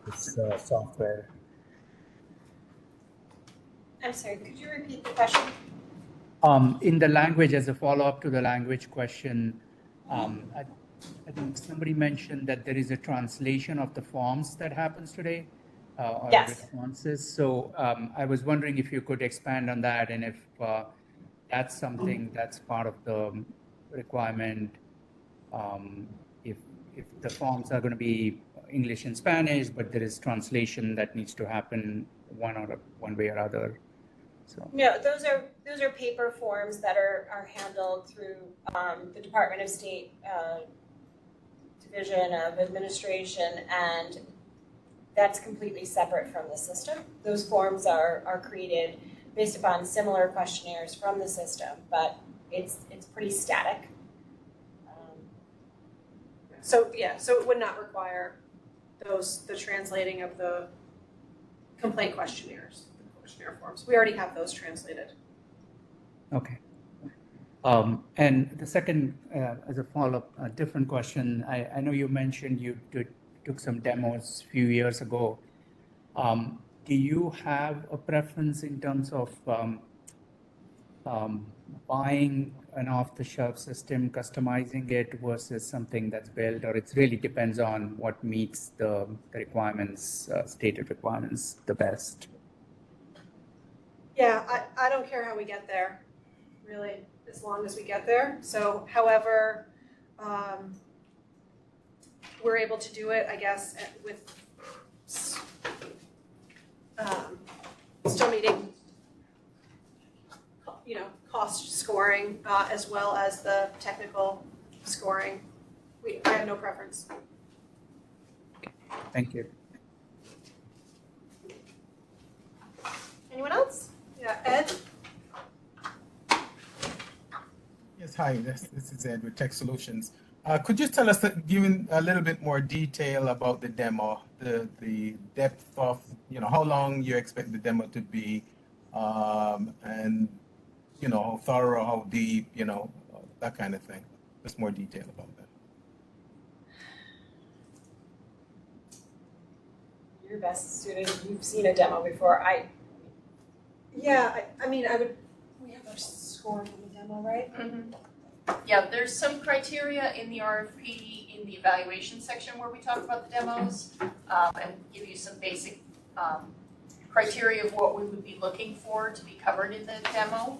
this software? I'm sorry, could you repeat the question? In the language, as a follow-up to the language question, I think somebody mentioned that there is a translation of the forms that happens today. Or yes. Responses. So I was wondering if you could expand on that, and if that's something that's part of the requirement, if the forms are going to be English and Spanish, but there is translation that needs to happen one way or other. So no, those are paper forms that are handled through the Department of State Division of Administration, and that's completely separate from the system. Those forms are created based upon similar questionnaires from the system, but it's pretty static. So it would not require the translating of the complaint questionnaires, the questionnaire forms. We already have those translated. Okay. And the second, as a follow-up, a different question. I know you mentioned you took some demos a few years ago. Do you have a preference in terms of buying an off-the-shelf system, customizing it versus something that's built, or it really depends on what meets the requirements, stated requirements the best? Yeah, I don't care how we get there, really, as long as we get there. So however we're able to do it, I guess, with still meeting, cost scoring as well as the technical scoring. I have no preference. Thank you. Anyone else? Yeah, Ed? Yes, hi, this is Ed with Tech Solutions. Could you tell us, give a little bit more detail about the demo, the depth of, how long you expect the demo to be, and, how thorough, how deep, that kind of thing. Just more detail about that. You're best suited. You've seen a demo before. We have a score for the demo, right? Mm-hmm. Yeah, there's some criteria in the RFP in the evaluation section where we talk about the demos, and give you some basic criteria of what we would be looking for to be covered in the demo.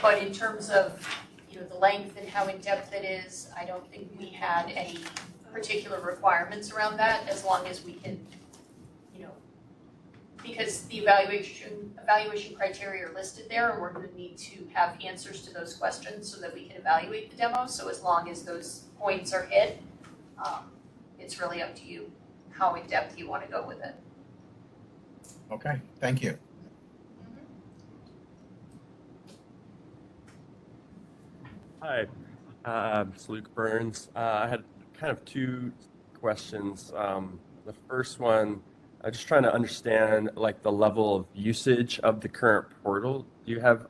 But in terms of the length and how in-depth it is, I don't think we had any particular requirements around that, as long as we can because the evaluation criteria are listed there, and we're going to need to have answers to those questions so that we can evaluate the demo. So as long as those points are hit, it's really up to you how in depth you want to go with it. Okay, thank you. Hi, it's Luke Burns. I had kind of two questions. The first one, I'm just trying to understand like the level of usage of the current portal. Do you have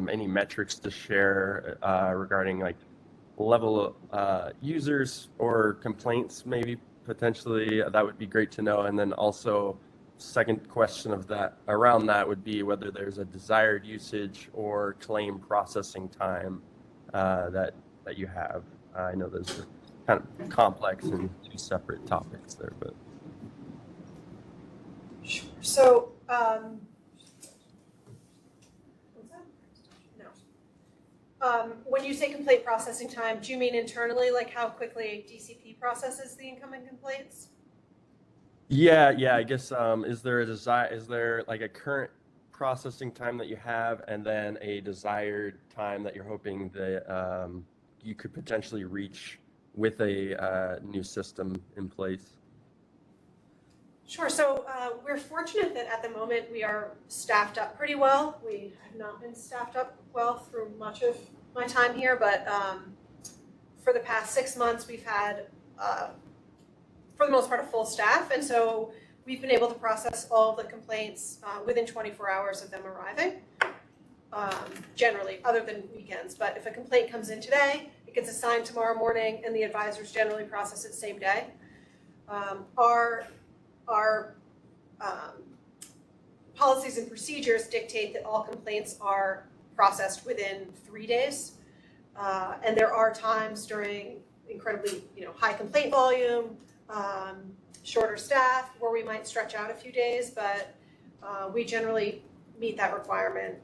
any metrics to share regarding like level of users or complaints maybe potentially? That would be great to know. And then also, second question of that around that would be whether there's a desired usage or claim processing time that you have. I know those are kind of complex and two separate topics there, but. Sure. So, when you say complaint processing time, do you mean internally, like how quickly DCP processes the incoming complaints? Yeah, I guess, is there like a current processing time that you have and then a desired time that you're hoping that you could potentially reach with a new system in place? Sure. So we're fortunate that at the moment we are staffed up pretty well. We have not been staffed up well through much of my time here, but for the past 6 months we've had, for the most part, a full staff, and so we've been able to process all of the complaints within 24 hours of them arriving, generally, other than weekends. But if a complaint comes in today, it gets assigned tomorrow morning, and the advisors generally process it same day. Our policies and procedures dictate that all complaints are processed within 3 days, and there are times during incredibly high complaint volume, shorter staff, where we might stretch out a few days, but we generally meet that requirement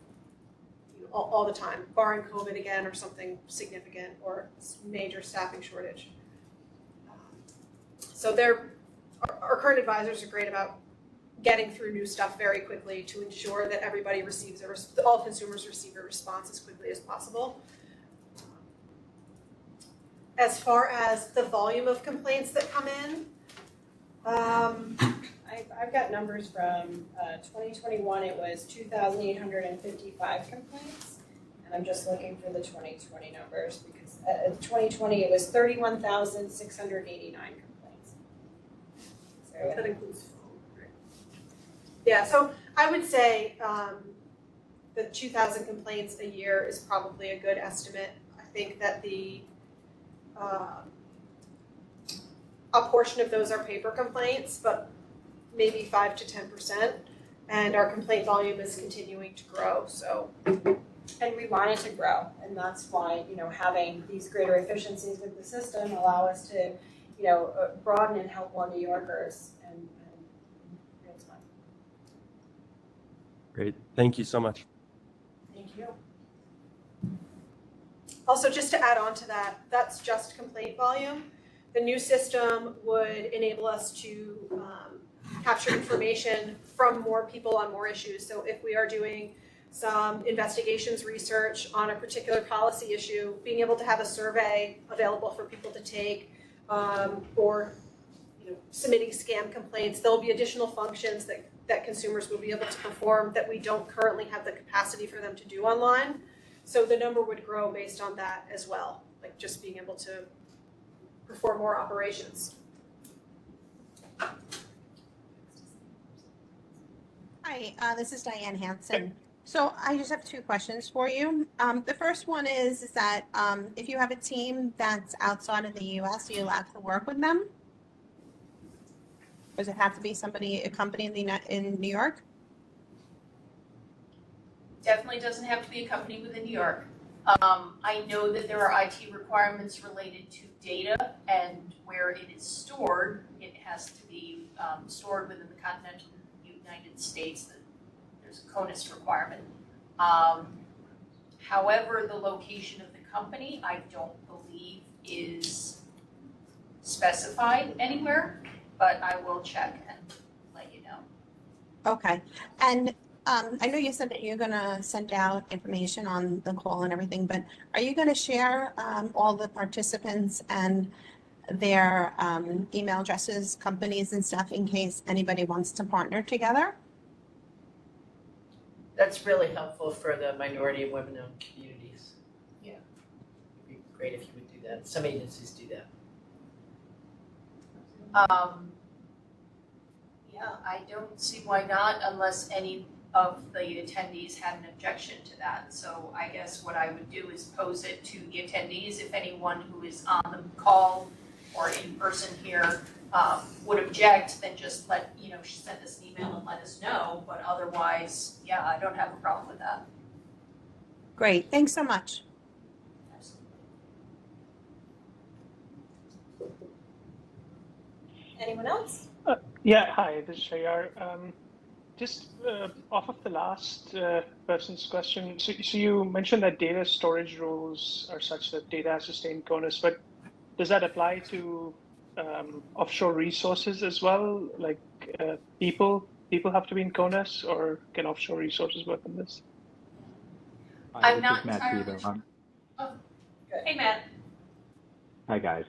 all the time, barring COVID again or something significant or major staffing shortage. So our current advisors are great about getting through new stuff very quickly to ensure that everybody receives all consumers receive a response as quickly as possible. As far as the volume of complaints that come in, I've got numbers from 2021. It was 2,855 complaints, and I'm just looking for the 2020 numbers because 2020 it was 31,689 complaints. So that includes phone, right? Yeah, so I would say the 2,000 complaints a year is probably a good estimate. I think that a portion of those are paper complaints, but maybe 5 to 10%, and our complaint volume is continuing to grow. So, and we want it to grow, and that's why having these greater efficiencies with the system allow us to broaden and help more New Yorkers and real time. Great, thank you so much. Thank you. Also, just to add on to that, that's just complaint volume. The new system would enable us to capture information from more people on more issues. So if we are doing some investigations research on a particular policy issue, being able to have a survey available for people to take, or submitting scam complaints, there'll be additional functions that consumers will be able to perform that we don't currently have the capacity for them to do online. So the number would grow based on that as well, like just being able to perform more operations. Hi, this is Diane Hansen. So I just have 2 questions for you. The first one is that if you have a team that's outside of the U.S., are you allowed to work with them? Or does it have to be a company in New York? Definitely doesn't have to be a company within New York. I know that there are IT requirements related to data and where it is stored. It has to be stored within the continental United States. There's a CONUS requirement. However, the location of the company, I don't believe is specified anywhere, but I will check and let you know. Okay. And I know you said that you're gonna send out information on the call and everything, but are you gonna share all the participants and their email addresses, companies and stuff in case anybody wants to partner together? That's really helpful for the minority and women-owned communities. Yeah. It'd be great if you would do that. Some agencies do that. Yeah, I don't see why not unless any of the attendees had an objection to that. So I guess what I would do is pose it to the attendees. If anyone who is on the call or in person here would object, then just send us an email and let us know. But otherwise, yeah, I don't have a problem with that. Great, thanks so much. Anyone else? Yeah, hi, this is Shayar. Just off of the last person's question, so you mentioned that data storage rules are such that data has to stay in CONUS, but does that apply to offshore resources as well? Like people have to be in CONUS, or can offshore resources work on this? I'm not Matt entirely Thielen. Oh, good. Hey, Matt. Hi, guys.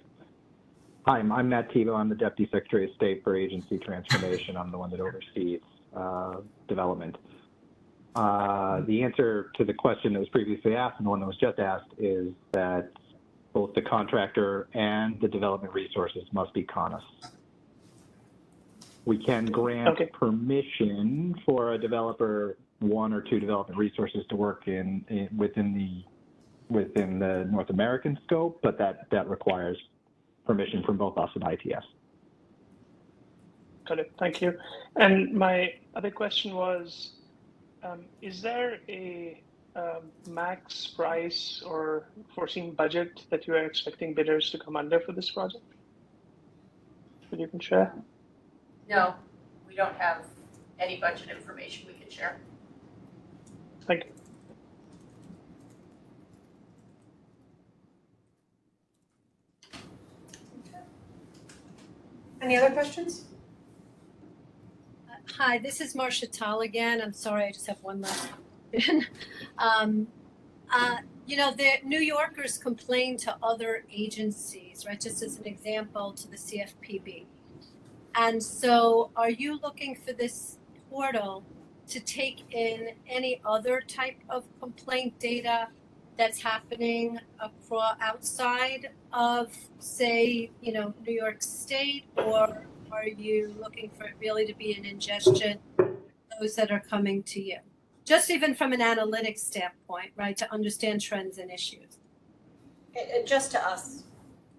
Hi, I'm Matt Thielen. I'm the Deputy Secretary of State for Agency Transformation. I'm the one that oversees development. The answer to the question that was previously asked and the one that was just asked is that both the contractor and the development resources must be CONUS. We can grant permission for a developer, one or two development resources to work within the North American scope, but that requires permission from both us and ITS. Got it. Thank you. And my other question was, is there a max price or foreseen budget that you are expecting bidders to come under for this project that you can share? No, we don't have any budget information we can share. Thank you. Any other questions? Hi, this is Marcia Tal again. I'm sorry, I just have one last question. The New Yorkers complain to other agencies, right? Just as an example, to the CFPB. And so are you looking for this portal to take in any other type of complaint data that's happening outside of, say, New York State, or are you looking for it really to be an ingestion of those that are coming to you? Just even from an analytics standpoint, right, to understand trends and issues. Just to us.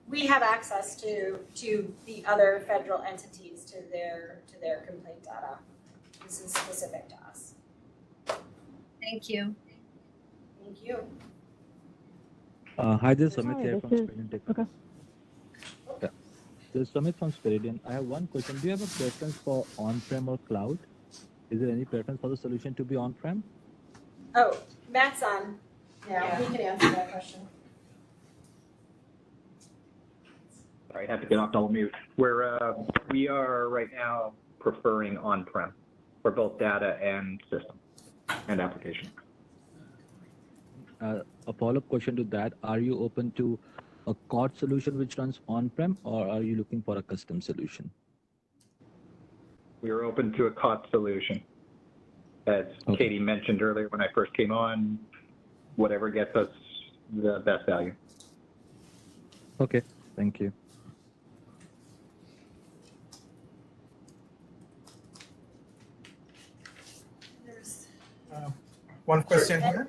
We have access to the other federal entities, to their complaint data. This is specific to us. Thank you. Thank you. Hi, this is Sumit here from Spiridion. Okay. Yeah. This is Sumit from Spiridion. I have one question. Do you have a preference for on-prem or cloud? Is there any preference for the solution to be on-prem? Oh, Matt's on. Yeah, he can answer that question. Sorry, I have to get off double mute. We are right now preferring on-prem for both data and system and application. A follow-up question to that, are you open to a COD solution which runs on-prem, or are you looking for a custom solution? We are open to a COD solution. As Katie mentioned earlier when I first came on, whatever gets us the best value. Okay, thank you. One question here.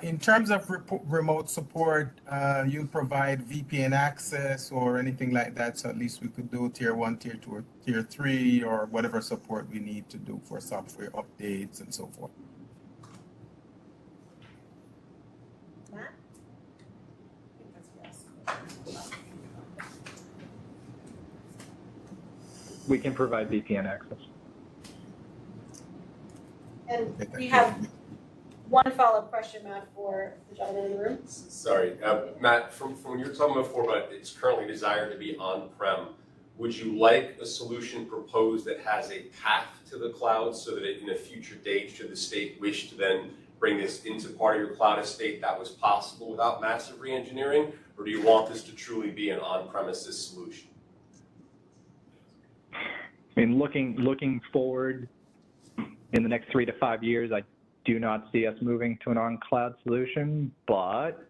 In terms of remote support, you provide VPN access or anything like that, so at least we could do tier 1, tier 2, or tier 3, or whatever support we need to do for software updates and so forth. Matt? We can provide VPN access. And we have one follow-up question, Matt, for the gentleman in the room. Sorry, Matt, from when you were talking before about it's currently desired to be on-prem, would you like a solution proposed that has a path to the cloud so that in a future date, should the state wish to then bring this into part of your cloud estate, that was possible without massive re-engineering? Or do you want this to truly be an on-premises solution? I mean, looking forward in the next 3 to 5 years, I do not see us moving to an on-cloud solution, but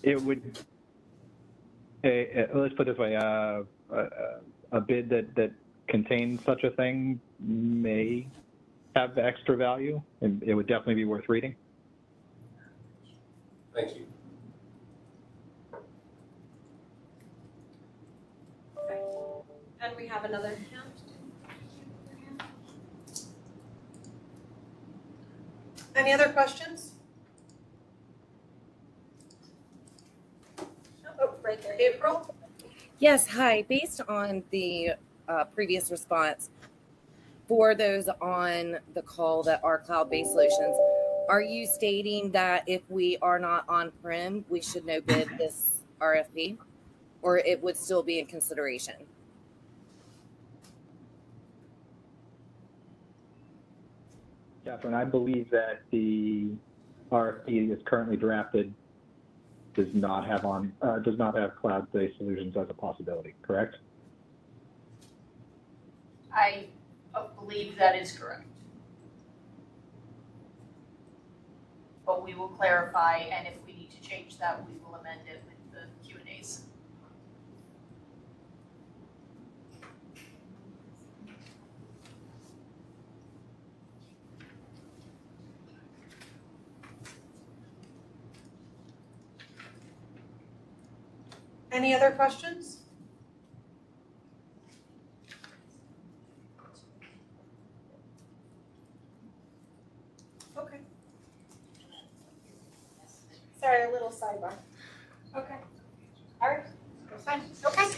it would, let's put it this way, a bid that contains such a thing may have extra value, and it would definitely be worth reading. Thank you. And we have another hand. Any other questions? Oh, right there. April? Yes, hi. Based on the previous response, for those on the call that are cloud-based solutions, are you stating that if we are not on-prem, we should no bid this RFP, or it would still be in consideration? Catherine, I believe that the RFP is currently drafted does not have cloud-based solutions as a possibility, correct? I believe that is correct. But we will clarify, and if we need to change that, we will amend it with the Q&As. Any other questions? Okay. Sorry, a little sidebar. Okay. All right. Fine. Okay.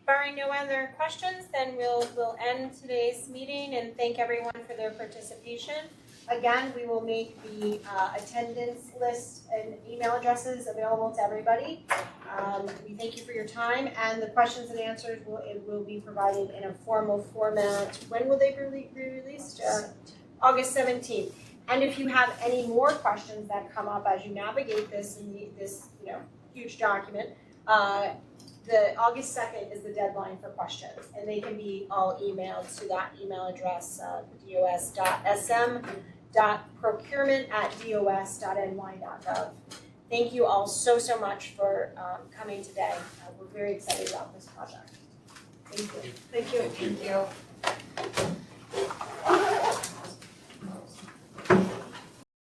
Barring no other questions, then we'll end today's meeting and thank everyone for their participation. Again, we will make the attendance list and email addresses available to everybody. We thank you for your time, and the questions and answers will be provided in a formal format. When will they be released? August 17th. And if you have any more questions that come up as you navigate this huge document, the August 2nd is the deadline for questions, and they can be all emailed to that email address, dos.sm.procurement@dos.ny.gov. Thank you all so much for coming today. We're very excited about this project. Thank you. Thank you.